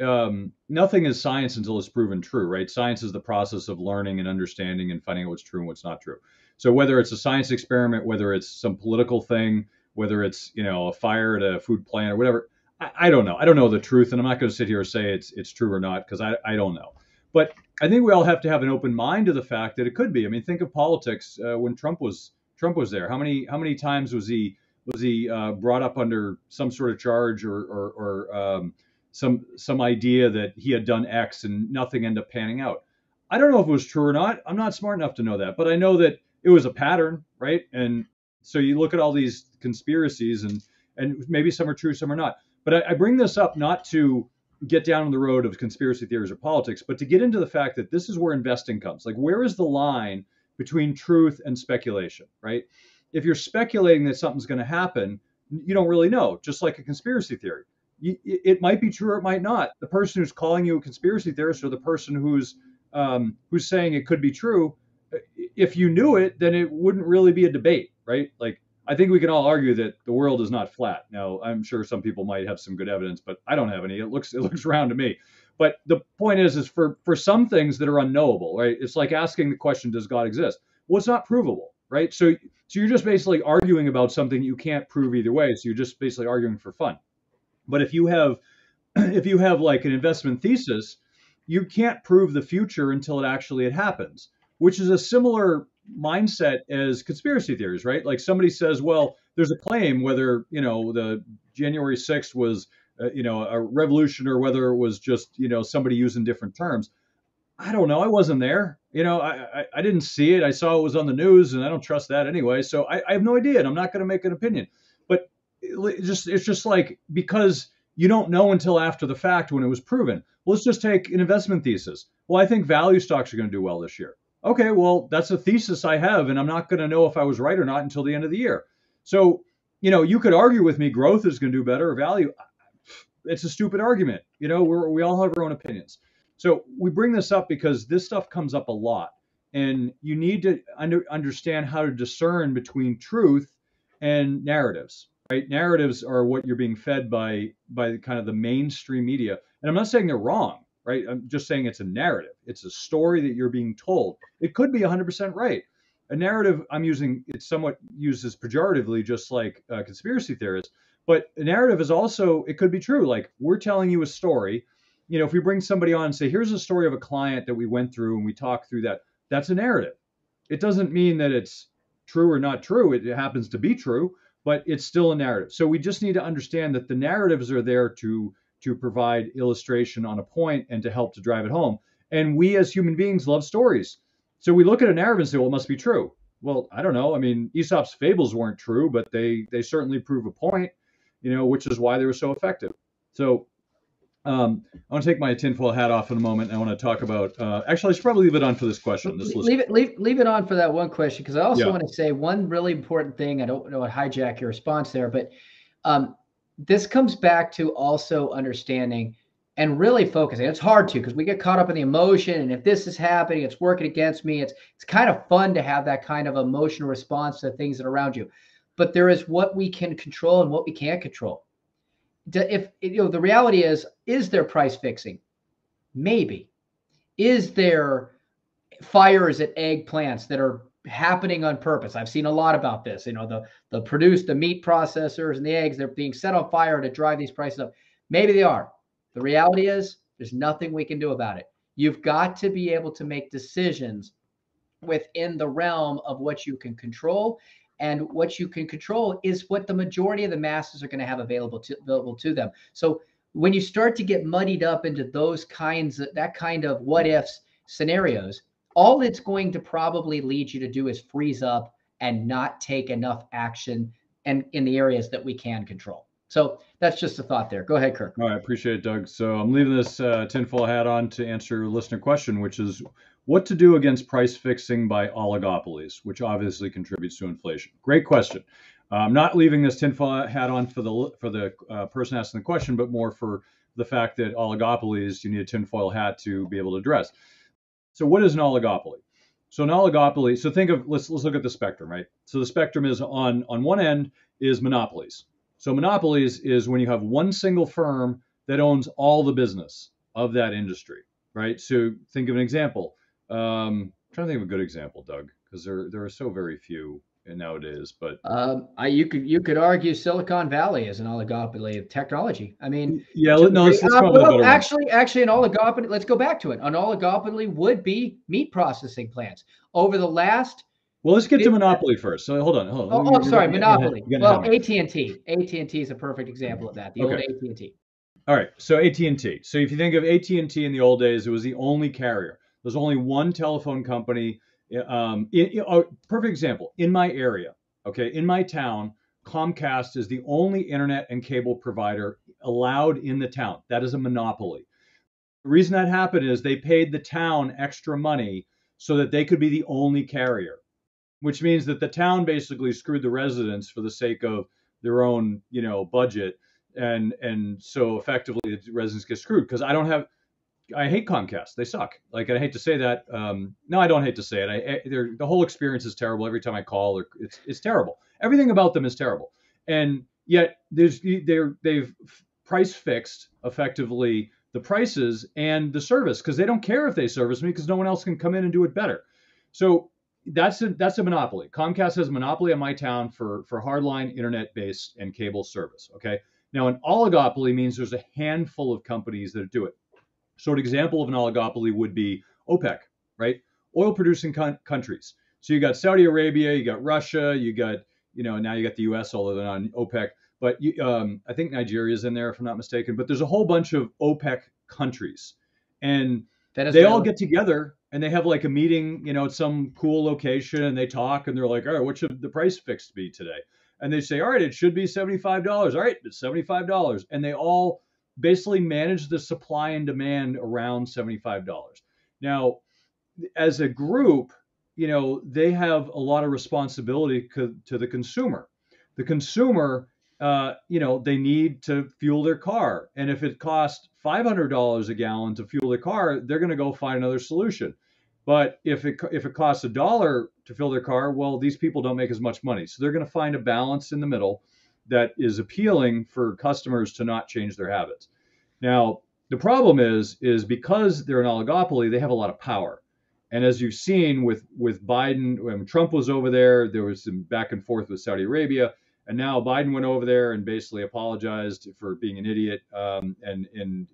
S1: nothing is science until it's proven true, right? Science is the process of learning and understanding and finding out what's true and what's not true. So whether it's a science experiment, whether it's some political thing, whether it's a fire at a food plant or whatever, I don't know. I don't know the truth, and I'm not going to sit here and say it's true or not, because I don't know. But I think we all have to have an open mind to the fact that it could be. I mean, think of politics when Trump was there. How many times was he brought up under some sort of charge or some idea that he had done X and nothing ended up panning out? I don't know if it was true or not. I'm not smart enough to know that, but I know that it was a pattern, right? And so you look at all these conspiracies, and maybe some are true, some are not. But I bring this up not to get down on the road of conspiracy theories or politics, but to get into the fact that this is where investing comes. Like, where is the line between truth and speculation, right? If you're speculating that something's going to happen, you don't really know, just like a conspiracy theory. It might be true or it might not. The person who's calling you a conspiracy theorist, or the person who's saying it could be true, if you knew it, then it wouldn't really be a debate, right? Like, I think we can all argue that the world is not flat. Now, I'm sure some people might have some good evidence, but I don't have any. It looks round to me. But the point is for some things that are unknowable, right? It's like asking the question, does God exist? Well, it's not provable, right? So you're just basically arguing about something you can't prove either way. So you're just basically arguing for fun. But if you have like an investment thesis, you can't prove the future until it happens, which is a similar mindset as conspiracy theories, right? Like, somebody says, well, there's a claim whether, the January 6th was, a revolution, or whether it was just, somebody using different terms. I don't know. I wasn't there. I didn't see it. I saw it was on the news, and I don't trust that anyway. So I have no idea, and I'm not going to make an opinion. But it's just like, because you don't know until after the fact when it was proven. Well, let's just take an investment thesis. Well, I think value stocks are going to do well this year. Okay, well, that's a thesis I have, and I'm not going to know if I was right or not until the end of the year. So, you could argue with me, growth is going to do better, or value. It's a stupid argument. We all have our own opinions. So we bring this up because this stuff comes up a lot, and you need to understand how to discern between truth and narratives, right? Narratives are what you're being fed by kind of the mainstream media. And I'm not saying they're wrong, right? I'm just saying it's a narrative. It's a story that you're being told. It could be 100% right. A narrative, it's somewhat used as pejoratively, just like conspiracy theorists. But a narrative is also, it could be true. Like, we're telling you a story. If we bring somebody on and say, here's a story of a client that we went through and we talked through that, that's a narrative. It doesn't mean that it's true or not true. It happens to be true, but it's still a narrative. So we just need to understand that the narratives are there to provide illustration on a point and to help to drive it home. And we as human beings love stories. So we look at a narrative and say, well, it must be true. Well, I don't know. I mean, Aesop's fables weren't true, but they certainly prove a point, which is why they were so effective. So I want to take my tinfoil hat off in a moment. I want to talk about. Actually, I should probably leave it on for this question.
S2: Leave it on for that one question, because I also
S1: Yeah.
S2: want to say one really important thing. I don't know what hijack your response there, but this comes back to also understanding and really focusing. It's hard to, because we get caught up in the emotion, and if this is happening, it's working against me. It's kind of fun to have that kind of emotional response to things that are around you, but there is what we can control and what we can't control. If the reality is there price fixing? Maybe. Is there fires at egg plants that are happening on purpose? I've seen a lot about this. The meat processors and the eggs, they're being set on fire to drive these prices up. Maybe they are. The reality is there's nothing we can do about it. You've got to be able to make decisions within the realm of what you can control. And what you can control is what the majority of the masses are going to have available to them. So when you start to get muddied up into that kind of what ifs scenarios, all it's going to probably lead you to do is freeze up and not take enough action and in the areas that we can control. So that's just a thought there. Go ahead, Kirk.
S1: All right, appreciate it, Doug. So I'm leaving this tinfoil hat on to answer a listener question, which is what to do against price fixing by oligopolies, which obviously contributes to inflation. Great question. I'm not leaving this tinfoil hat on for the person asking the question, but more for the fact that oligopolies, you need a tinfoil hat to be able to address. So what is an oligopoly? So an oligopoly, so think of, let's look at the spectrum, right? So the spectrum is on one end is monopolies. So monopolies is when you have one single firm that owns all the business of that industry, right? So think of an example. I'm trying to think of a good example, Doug, because there are so very few nowadays. But
S2: you could argue Silicon Valley is an oligopoly of technology. I mean,
S1: yeah, no, let's come up with a better one.
S2: Actually, an oligopoly. Let's go back to it. An oligopoly would be meat processing plants over the last.
S1: Well, let's get to monopoly first. So hold on.
S2: Oh, sorry, monopoly. Well, AT&T. AT&T is a perfect example of that. The old AT&T.
S1: All right, so AT&T. So if you think of AT&T in the old days, it was the only carrier. There's only one telephone company. Perfect example, in my area, okay, in my town, Comcast is the only internet and cable provider allowed in the town. That is a monopoly. The reason that happened is they paid the town extra money so that they could be the only carrier, which means that the town basically screwed the residents for the sake of their own, budget. And so effectively the residents get screwed because I hate Comcast. They suck. Like, I hate to say that. No, I don't hate to say it. The whole experience is terrible. Every time I call, it's terrible. Everything about them is terrible. And yet they've price fixed effectively the prices and the service because they don't care if they service me because no one else can come in and do it better. So that's a monopoly. Comcast has a monopoly on my town for hardline internet-based and cable service. Okay. Now, an oligopoly means there's a handful of companies that do it. So an example of an oligopoly would be OPEC, right? Oil producing countries. So you got Saudi Arabia, you got Russia, you got, now you got the US, although they're not on OPEC. But I think Nigeria is in there, if I'm not mistaken. But there's a whole bunch of OPEC countries. And they all get together and they have like a meeting, at some cool location and they talk and they're like, all right, what should the price fixed be today? And they say, all right, it should be $75. All right, it's $75. And they all basically manage the supply and demand around $75. Now, as a group, they have a lot of responsibility to the consumer. The consumer, they need to fuel their car. And if it costs $500 a gallon to fuel their car, they're going to go find another solution. But if it costs $1 to fill their car, well, these people don't make as much money. So they're going to find a balance in the middle that is appealing for customers to not change their habits. Now, the problem is because they're an oligopoly, they have a lot of power. And as you've seen with Biden, when Trump was over there was some back and forth with Saudi Arabia. And now Biden went over there and basically apologized for being an idiot. And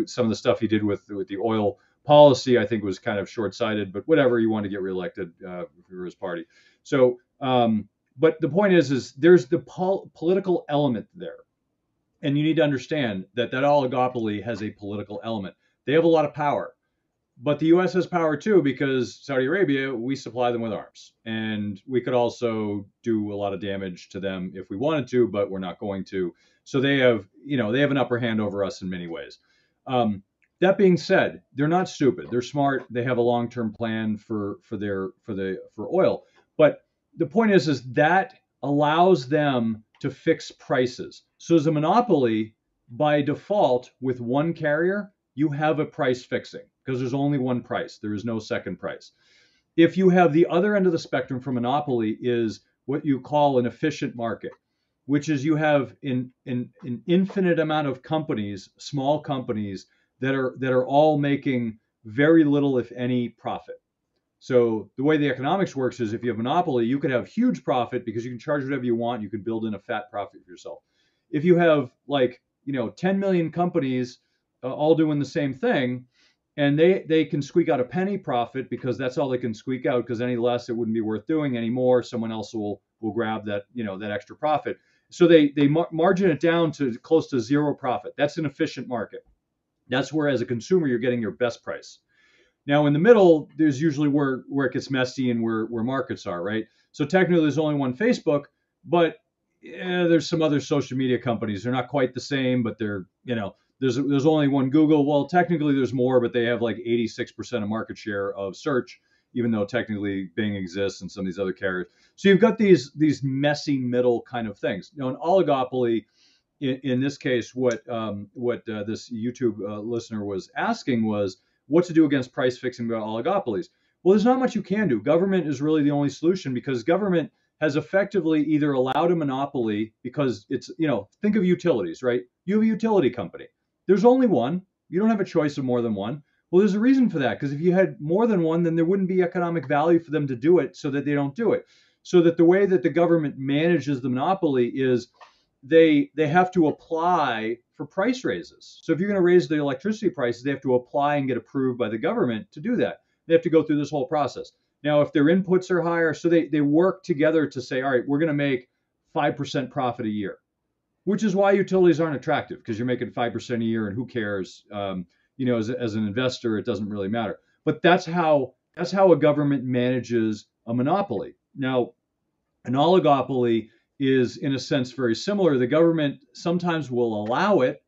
S1: some of the stuff he did with the oil policy, I think, was kind of short-sighted. But whatever, he wanted to get reelected for his party. So, but the point is there's the political element there. And you need to understand that oligopoly has a political element. They have a lot of power. But the U.S. has power too because Saudi Arabia, we supply them with arms, and we could also do a lot of damage to them if we wanted to, but we're not going to. So they have, they have an upper hand over us in many ways. That being said, they're not stupid. They're smart. They have a long-term plan for oil. But the point is that allows them to fix prices. So as a monopoly, by default, with one carrier, you have a price fixing because there's only one price. There is no second price. If you have the other end of the spectrum for monopoly is what you call an efficient market, which is you have an infinite amount of companies, small companies that are all making very little, if any, profit. So the way the economics works is if you have monopoly, you could have huge profit because you can charge whatever you want. You can build in a fat profit for yourself. If you have 10 million companies all doing the same thing, and they can squeak out a penny profit because that's all they can squeak out because any less it wouldn't be worth doing anymore. Someone else will grab that that extra profit. So they margin it down to close to zero profit. That's an efficient market. That's where as a consumer you're getting your best price. Now in the middle, there's usually where it gets messy and where markets are, right? So technically there's only one Facebook, but there's some other social media companies. They're not quite the same, but they're there's only one Google. Well, technically there's more, but they have like 86% of market share of search, even though technically Bing exists and some of these other carriers. So you've got these messy middle kind of things. An oligopoly, in this case, what this YouTube listener was asking was what to do against price fixing by oligopolies. Well, there's not much you can do. Government is really the only solution because government has effectively either allowed a monopoly because it's, think of utilities, right? You have a utility company. There's only one. You don't have a choice of more than one. Well, there's a reason for that because if you had more than one, then there wouldn't be economic value for them to do it so that they don't do it. So that the way that the government manages the monopoly is they have to apply for price raises. So if you're going to raise the electricity prices, they have to apply and get approved by the government to do that. They have to go through this whole process. Now, if their inputs are higher, so they work together to say, all right, we're going to make 5% profit a year, which is why utilities aren't attractive because you're making 5% a year and who cares? As an investor, it doesn't really matter. But that's how a government manages a monopoly. Now, an oligopoly is in a sense very similar. The government sometimes will allow it,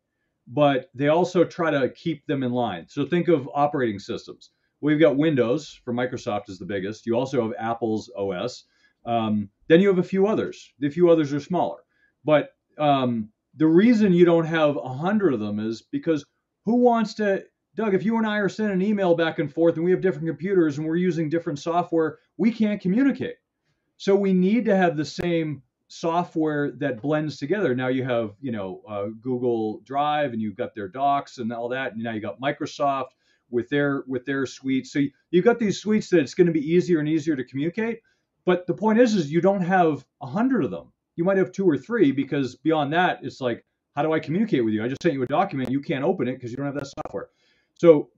S1: but they also try to keep them in line. So think of operating systems. We've got Windows for Microsoft is the biggest. You also have Apple's OS. Then you have a few others. The few others are smaller. But the reason you don't have 100 of them is because who wants to, Doug, if you and I are sending an email back and forth and we have different computers and we're using different software, we can't communicate. So we need to have the same software that blends together. Now you have, Google Drive and you've got their docs and all that. And now you got Microsoft with their suites. So you've got these suites that it's going to be easier and easier to communicate. But the point is you don't have 100 of them. You might have 2 or 3 because beyond that, it's like, how do I communicate with you? I just sent you a document. You can't open it because you don't have that software. So,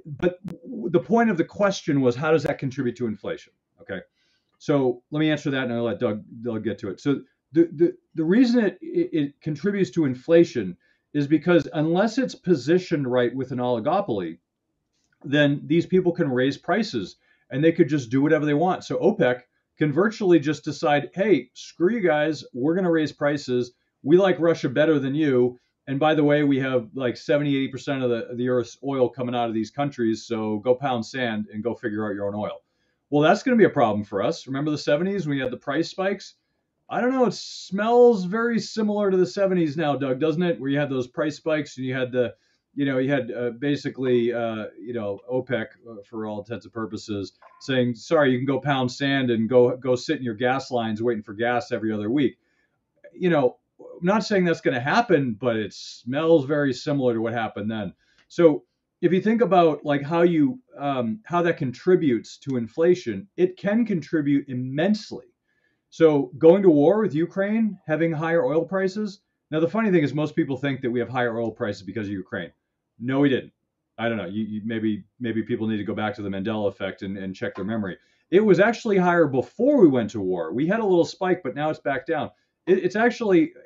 S1: but the point of the question was, how does that contribute to inflation? Okay. So let me answer that and I'll let Doug get to it. So the reason it contributes to inflation is because unless it's positioned right with an oligopoly, then these people can raise prices and they could just do whatever they want. So OPEC can virtually just decide, hey, screw you guys, we're going to raise prices. We like Russia better than you. And by the way, we have like 70, 80% of the Earth's oil coming out of these countries. So go pound sand and go figure out your own oil. Well, that's going to be a problem for us. Remember the 70s when you had the price spikes? I don't know. It smells very similar to the 70s now, Doug, doesn't it? Where you had those price spikes and you had basically OPEC for all intents and purposes saying, sorry, you can go pound sand and go sit in your gas lines waiting for gas every other week. I'm not saying that's going to happen, but it smells very similar to what happened then. So if you think about like how that contributes to inflation, it can contribute immensely. So going to war with Ukraine, having higher oil prices. Now, the funny thing is most people think that we have higher oil prices because of Ukraine. No, we didn't. I don't know. Maybe people need to go back to the Mandela effect and check their memory. It was actually higher before we went to war. We had a little spike, but now it's back down. It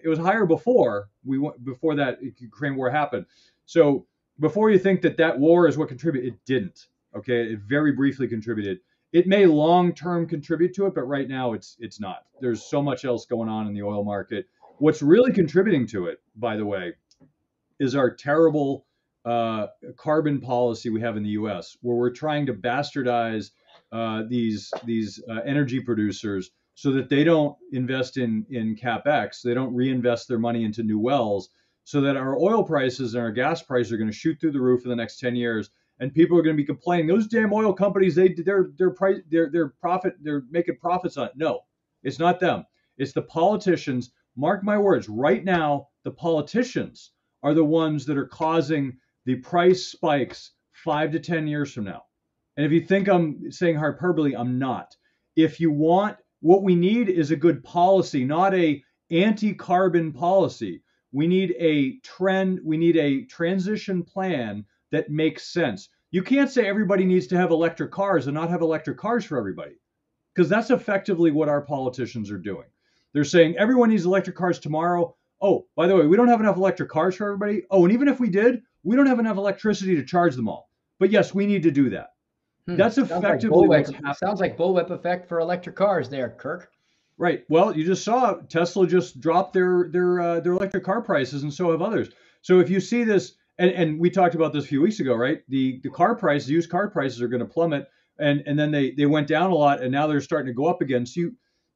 S1: was higher before that Ukraine war happened. So before you think that that war is what contributed, it didn't. Okay, it very briefly contributed. It may long term contribute to it, but right now it's not. There's so much else going on in the oil market. What's really contributing to it, by the way, is our terrible carbon policy we have in the U.S., where we're trying to bastardize these energy producers so that they don't invest in capex, they don't reinvest their money into new wells, so that our oil prices and our gas prices are going to shoot through the roof in the next 10 years, and people are going to be complaining those damn oil companies, they're making profits on it. No, it's not them. It's the politicians. Mark my words. Right now, the politicians are the ones that are causing the price spikes 5 to 10 years from now. And if you think I'm saying hyperbole, I'm not. If you want, what we need is a good policy, not a anti-carbon policy. We need a trend, we need a transition plan that makes sense. You can't say everybody needs to have electric cars and not have electric cars for everybody, because that's effectively what our politicians are doing. They're saying everyone needs electric cars tomorrow. Oh, by the way, we don't have enough electric cars for everybody. Oh, and even if we did, we don't have enough electricity to charge them all. But yes, we need to do that. That's effectively what's happening.
S2: Sounds like bullwhip effect for electric cars there, Kirk.
S1: Right. Well, you just saw Tesla just dropped their electric car prices, and so have others. So if you see this, and we talked about this a few weeks ago, right? The car prices, used car prices are going to plummet, and then they went down a lot, and now they're starting to go up again. So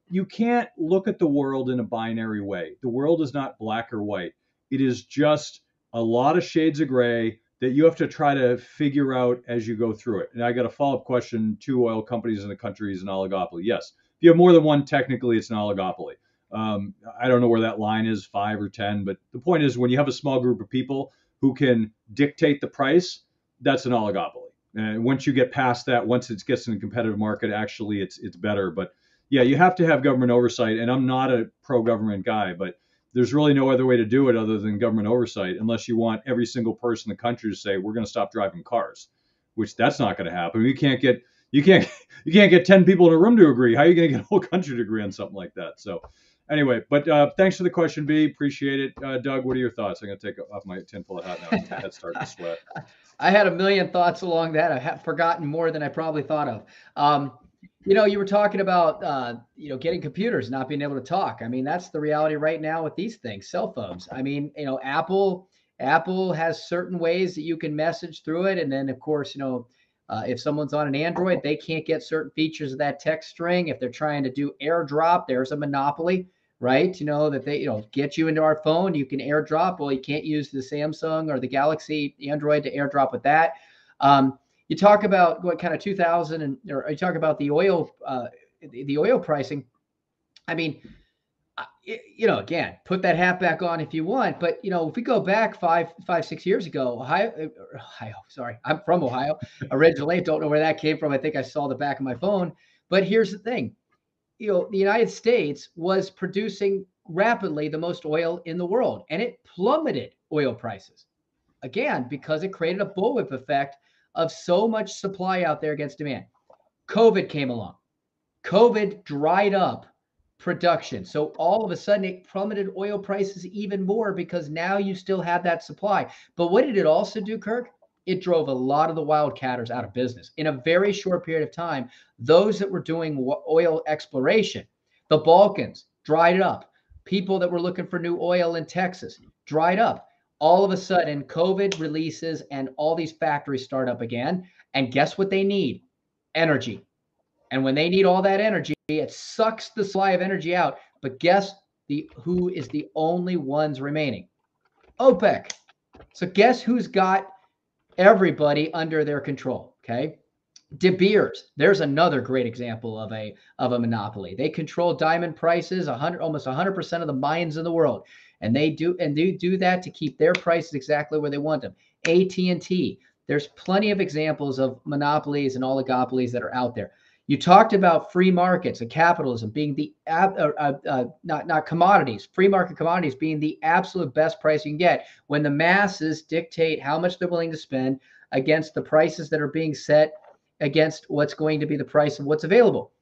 S1: you can't look at the world in a binary way. The world is not black or white. It is just a lot of shades of gray that you have to try to figure out as you go through it. And I got a follow-up question: 2 oil companies in the country is an oligopoly. Yes. If you have more than one, technically it's an oligopoly. I don't know where that line is, 5 or 10, but the point is, when you have a small group of people who can dictate the price, that's an oligopoly. And once you get past that, once it gets in a competitive market, actually it's better. But yeah, you have to have government oversight. And I'm not a pro-government guy, but there's really no other way to do it other than government oversight, unless you want every single person in the country to say, we're going to stop driving cars, which that's not going to happen. You can't get 10 people in a room to agree. How are you going to get a whole country to agree on something like that? So anyway, but thanks for the question, B. Appreciate it. Doug, what are your thoughts? I'm going to take off my tinfoil hat now. My head's starting to sweat.
S2: I had a million thoughts along that. I have forgotten more than I probably thought of. You were talking about, getting computers, not being able to talk. I mean, that's the reality right now with these things, cell phones. I mean, Apple has certain ways that you can message through it. And then, of course, if someone's on an Android, they can't get certain features of that text string. If they're trying to do AirDrop, there's a monopoly, right? That they, get you into our phone, you can AirDrop. Well, you can't use the Samsung or the Galaxy Android to AirDrop with that. You talk about what kind of 2000 or you talk about the oil pricing. I mean, again, put that hat back on if you want. But, if we go back 6 years ago, Ohio, sorry, I'm from Ohio originally. Don't know where that came from. I think I saw the back of my phone. But here's the thing. The United States was producing rapidly the most oil in the world, and it plummeted oil prices. Again, because it created a bullwhip effect of so much supply out there against demand. COVID came along. COVID dried up production. So all of a sudden it plummeted oil prices even more because now you still have that supply. But what did it also do, Kirk? It drove a lot of the wildcatters out of business. In a very short period of time, those that were doing oil exploration, the Balkans, dried up. People that were looking for new oil in Texas, dried up. All of a sudden, COVID releases and all these factories start up again. And guess what they need? Energy. And when they need all that energy, it sucks the supply of energy out. But guess who is the only ones remaining? OPEC. So guess who's got everybody under their control? Okay. De Beers. There's another great example of a monopoly. They control diamond prices, almost 100% of the mines in the world. And they do that to keep their prices exactly where they want them. AT&T. There's plenty of examples of monopolies and oligopolies that are out there. You talked about free markets and capitalism being the not commodities, free market commodities being the absolute best price you can get when the masses dictate how much they're willing to spend against the prices that are being set against what's going to be the price of what's available.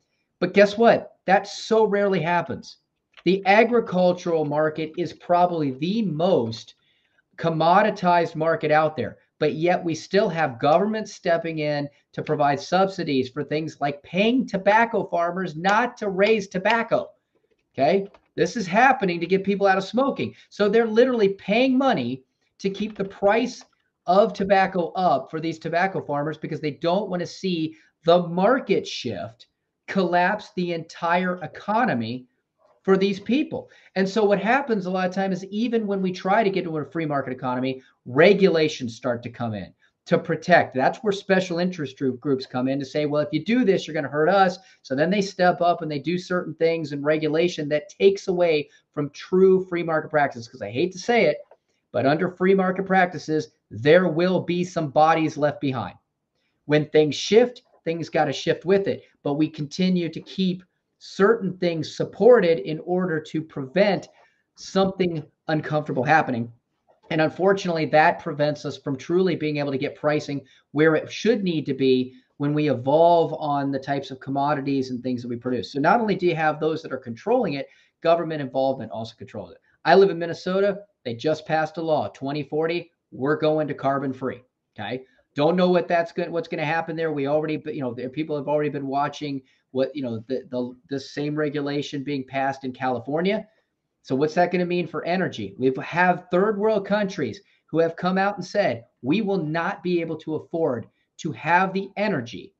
S2: But guess what? That so rarely happens. The agricultural market is probably the most commoditized market out there. but yet we still have government stepping in to provide subsidies for things like paying tobacco farmers not to raise tobacco. Okay. This is happening to get people out of smoking. So they're literally paying money to keep the price of tobacco up for these tobacco farmers because they don't want to see the market shift collapse the entire economy for these people. And so what happens a lot of times is even when we try to get to a free market economy, regulations start to come in to protect. That's where special interest groups come in to say, well, if you do this, you're going to hurt us. So then they step up and they do certain things and regulation that takes away from true free market practices. Because I hate to say it, but under free market practices, there will be some bodies left behind. When things shift, things got to shift with it. But we continue to keep certain things supported in order to prevent something uncomfortable happening. And unfortunately, that prevents us from truly being able to get pricing where it should need to be when we evolve on the types of commodities and things that we produce. So not only do you have those that are controlling it, government involvement also controls it. I live in Minnesota. They just passed a law, 2040, we're going to carbon free. Okay. Don't know what's going to happen there. We already, people have already been watching what, the same regulation being passed in California. So what's that going to mean for energy? We have third world countries who have come out and said, we will not be able to afford to have the energy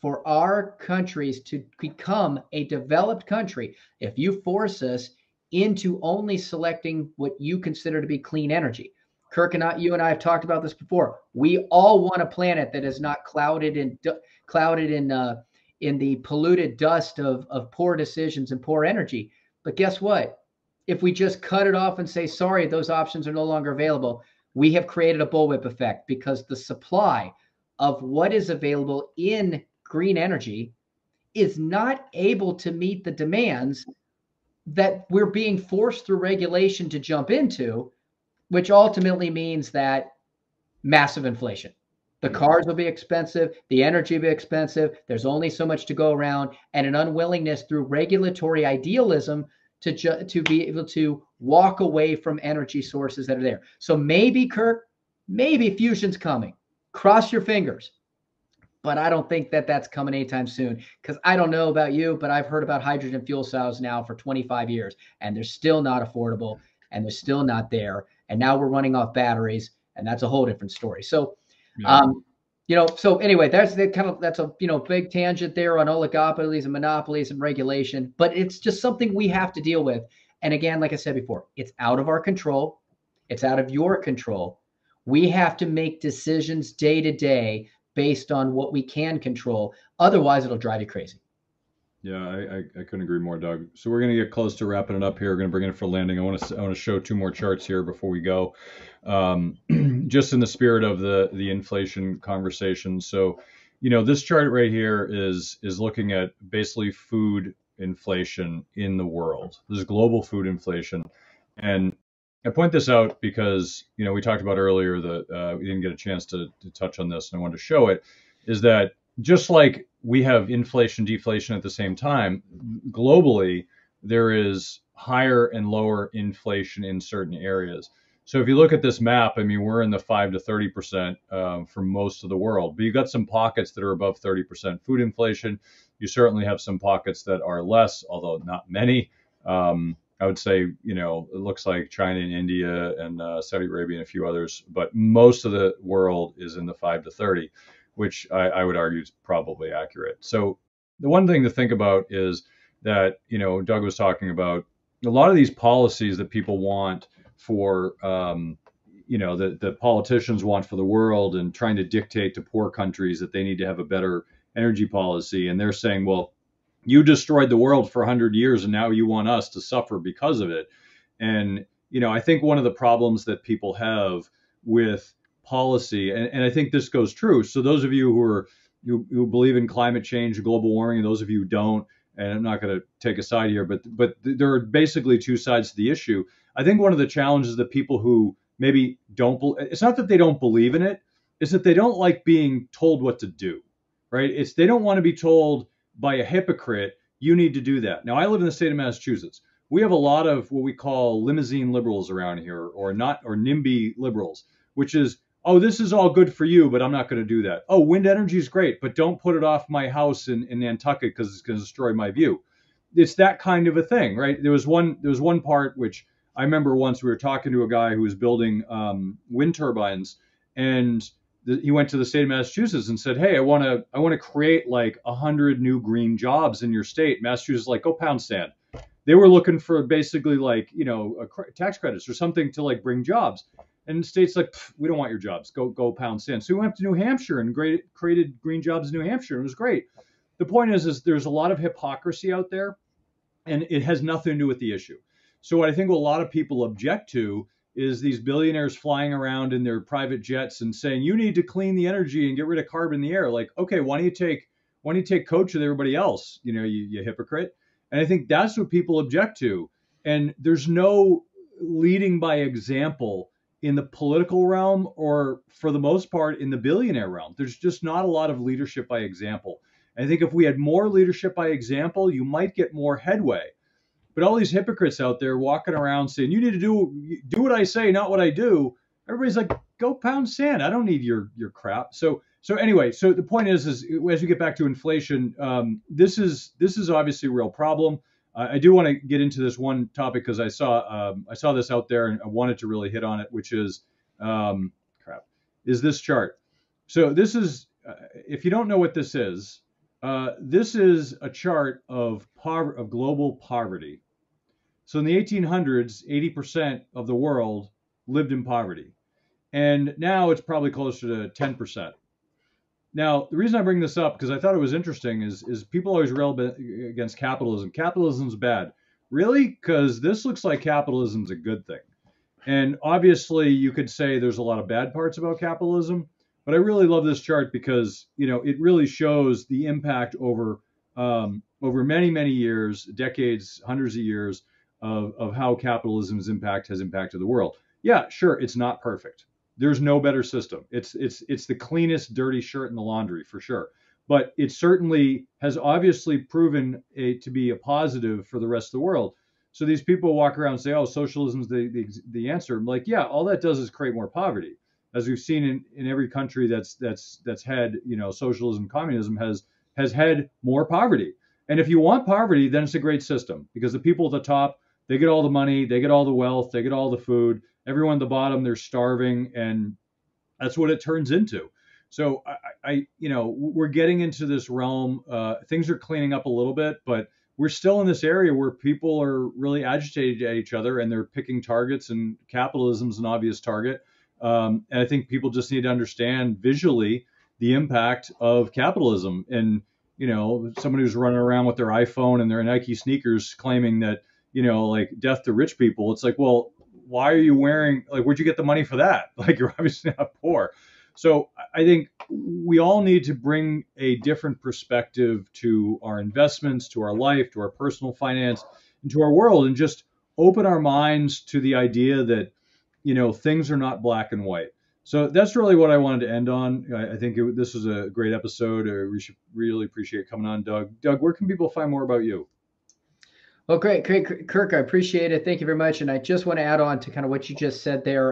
S2: for our countries to become a developed country if you force us into only selecting what you consider to be clean energy. Kirk and you and I have talked about this before. We all want a planet that is not clouded in the polluted dust of poor decisions and poor energy. But guess what? If we just cut it off and say, sorry, those options are no longer available, we have created a bullwhip effect because the supply of what is available in green energy is not able to meet the demands that we're being forced through regulation to jump into, which ultimately means that massive inflation. The cars will be expensive. The energy will be expensive. There's only so much to go around, and an unwillingness through regulatory idealism to be able to walk away from energy sources that are there. So maybe, Kirk, maybe fusion's coming. Cross your fingers. But I don't think that that's coming anytime soon, because I don't know about you, but I've heard about hydrogen fuel cells now for 25 years, and they're still not affordable, and they're still not there. And now we're running off batteries, and that's a whole different story. So, so anyway, that's a big tangent there on oligopolies and monopolies and regulation, but it's just something we have to deal with. And again, like I said before, it's out of our control. It's out of your control. We have to make decisions day to day based on what we can control. Otherwise, it'll drive you crazy.
S1: Yeah, I couldn't agree more, Doug. So we're going to get close to wrapping it up here. We're going to bring it for landing. I want to show two more charts here before we go, just in the spirit of the inflation conversation. So, this chart right here is looking at basically food inflation in the world. This is global food inflation, and I point this out because we talked about earlier that we didn't get a chance to touch on this, and I wanted to show it. Is that just like we have inflation, deflation at the same time, globally, there is higher and lower inflation in certain areas. So if you look at this map, I mean, we're in the 5 to 30% for most of the world, but you've got some pockets that are above 30% food inflation. You certainly have some pockets that are less, although not many. I would say, it looks like China and India and Saudi Arabia and a few others, but most of the world is in the 5 to 30. Which I would argue is probably accurate. So the one thing to think about is that, Doug was talking about a lot of these policies that people want for, that politicians want for the world and trying to dictate to poor countries that they need to have a better energy policy. And they're saying, well, you destroyed the world for 100 years and now you want us to suffer because of it. And, I think one of the problems that people have with policy, and I think this goes true. So those of you who believe in climate change, global warming, and those of you who don't, and I'm not going to take a side here, but there are basically two sides to the issue. I think one of the challenges that people who maybe it's not that they don't believe in it, it's that they don't like being told what to do, right? They don't want to be told by a hypocrite, you need to do that. Now, I live in the state of Massachusetts. We have a lot of what we call limousine liberals around here, or NIMBY liberals, which is oh, this is all good for you, but I'm not going to do that. Oh, wind energy is great, but don't put it off my house in Nantucket because it's going to destroy my view. It's that kind of a thing, right? There was one part which I remember once we were talking to a guy who was building wind turbines, and he went to the state of Massachusetts and said, "Hey, I want to create like 100 new green jobs in your state." Massachusetts like, "Go pound sand." They were looking for basically like tax credits or something to like bring jobs, and the state's like, "We don't want your jobs. Go pound sand." So we went to New Hampshire and created green jobs in New Hampshire. And it was great. The point is there's a lot of hypocrisy out there, and it has nothing to do with the issue. So what I think a lot of people object to is these billionaires flying around in their private jets and saying, you need to clean the energy and get rid of carbon in the air. Like, okay, why don't you take coach with everybody else? You hypocrite. And I think that's what people object to. And there's no leading by example in the political realm, or for the most part in the billionaire realm. There's just not a lot of leadership by example. And I think if we had more leadership by example, you might get more headway. But all these hypocrites out there walking around saying, you need to do what I say, not what I do. Everybody's like, go pound sand. I don't need your crap. So anyway, so the point is as we get back to inflation, this is obviously a real problem. I do want to get into this one topic because I saw this out there and I wanted to really hit on it, which is is this chart. So this is, if you don't know what this is a chart of global poverty. So in the 1800s, 80% of the world lived in poverty. And now it's probably closer to 10%. Now, the reason I bring this up, because I thought it was interesting, is people always rail against capitalism. Capitalism's bad. Really? Because this looks like capitalism's a good thing. And obviously, you could say there's a lot of bad parts about capitalism, but I really love this chart because, it really shows the impact over many, many years, decades, hundreds of years of how capitalism's impact has impacted the world. Yeah, sure, it's not perfect. There's no better system. It's the cleanest dirty shirt in the laundry for sure. But it certainly has obviously proven to be a positive for the rest of the world. So these people walk around and say, "Oh, socialism's the answer." I'm like, yeah, all that does is create more poverty, as we've seen in every country that's had socialism, communism has had more poverty. And if you want poverty, then it's a great system because the people at the top, they get all the money, they get all the wealth, they get all the food. Everyone at the bottom, they're starving, and that's what it turns into. So we're getting into this realm. Things are cleaning up a little bit, but we're still in this area where people are really agitated at each other and they're picking targets, and capitalism's an obvious target. And I think people just need to understand visually the impact of capitalism. And, somebody who's running around with their iPhone and their Nike sneakers claiming that, like death to rich people. It's like, well, why are you wearing, like, where'd you get the money for that? Like, you're obviously not poor. So I think we all need to bring a different perspective to our investments, to our life, to our personal finance, and to our world, and just open our minds to the idea that, things are not black and white. So that's really what I wanted to end on. I think this was a great episode. We should really appreciate coming on, Doug. Doug, where can people find more about you?
S2: Well, great, Kirk. I appreciate it. Thank you very much. And I just want to add on to kind of what you just said there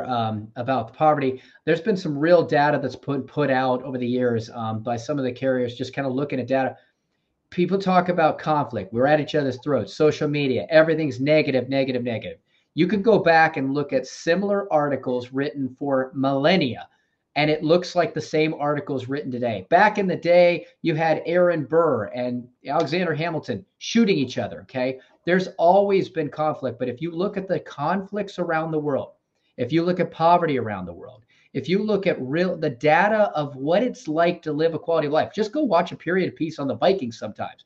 S2: about the poverty. There's been some real data that's put out over the years by some of the carriers, just kind of looking at data. People talk about conflict. We're at each other's throats. Social media, everything's negative, negative, negative. You can go back and look at similar articles written for millennia, and it looks like the same articles written today. Back in the day, you had Aaron Burr and Alexander Hamilton shooting each other, okay? There's always been conflict, but if you look at the conflicts around the world, if you look at poverty around the world, if you look at the data of what it's like to live a quality of life, just go watch a period piece on the Vikings sometimes.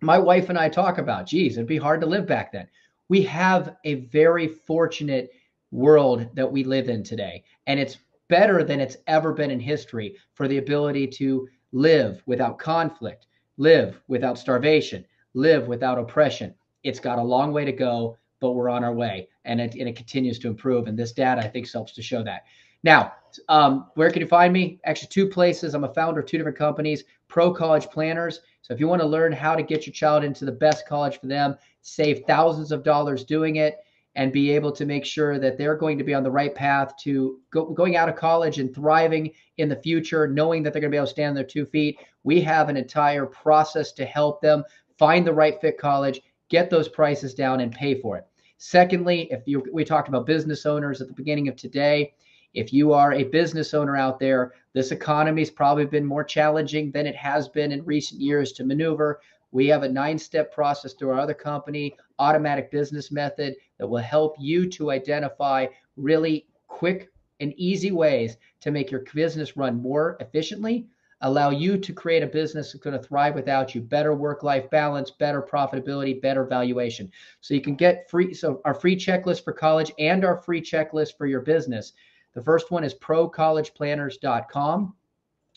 S2: My wife and I talk about, geez, it'd be hard to live back then. We have a very fortunate world that we live in today, and it's better than it's ever been in history for the ability to live without conflict, live without starvation, live without oppression. It's got a long way to go, but we're on our way, and it continues to improve. And this data, I think, helps to show that. Now, where can you find me? Actually, 2 places. I'm a founder of 2 different companies, Pro College Planners. So if you want to learn how to get your child into the best college for them, save thousands of dollars doing it, and be able to make sure that they're going to be on the right path to going out of college and thriving in the future, knowing that they're going to be able to stand on their 2 feet. We have an entire process to help them find the right fit college, get those prices down, and pay for it. Secondly, we talked about business owners at the beginning of today. If you are a business owner out there, this economy has probably been more challenging than it has been in recent years to maneuver. We have a 9-step process through our other company, Automatic Business Method, that will help you to identify really quick and easy ways to make your business run more efficiently, allow you to create a business that's going to thrive without you, better work-life balance, better profitability, better valuation. So you can get our free checklist for college and our free checklist for your business. The first one is procollegeplanners.com.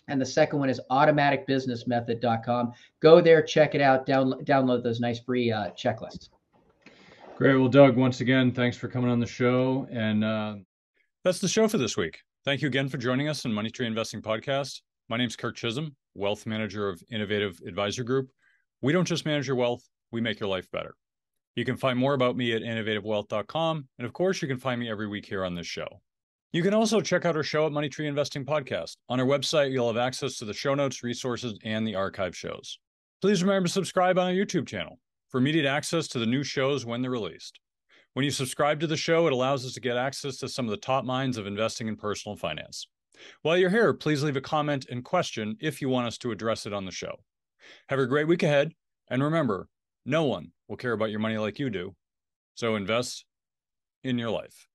S2: And the second one is automaticbusinessmethod.com. Go there, check it out, download those nice free checklists.
S1: Great. Well, Doug, once again, thanks for coming on the show. And
S4: that's the show for this week. Thank you again for joining us on Money Tree Investing Podcast. My name's Kirk Chisholm, wealth manager of Innovative Advisor Group. We don't just manage your wealth, we make your life better. You can find more about me at innovativewealth.com. And of course, you can find me every week here on this show. You can also check out our show at Money Tree Investing Podcast. On our website, you'll have access to the show notes, resources, and the archive shows. Please remember to subscribe on our YouTube channel for immediate access to the new shows when they're released. When you subscribe to the show, it allows us to get access to some of the top minds of investing in personal finance. While you're here, please leave a comment and question if you want us to address it on the show. Have a great week ahead, and remember, no one will care about your money like you do, so invest in your life.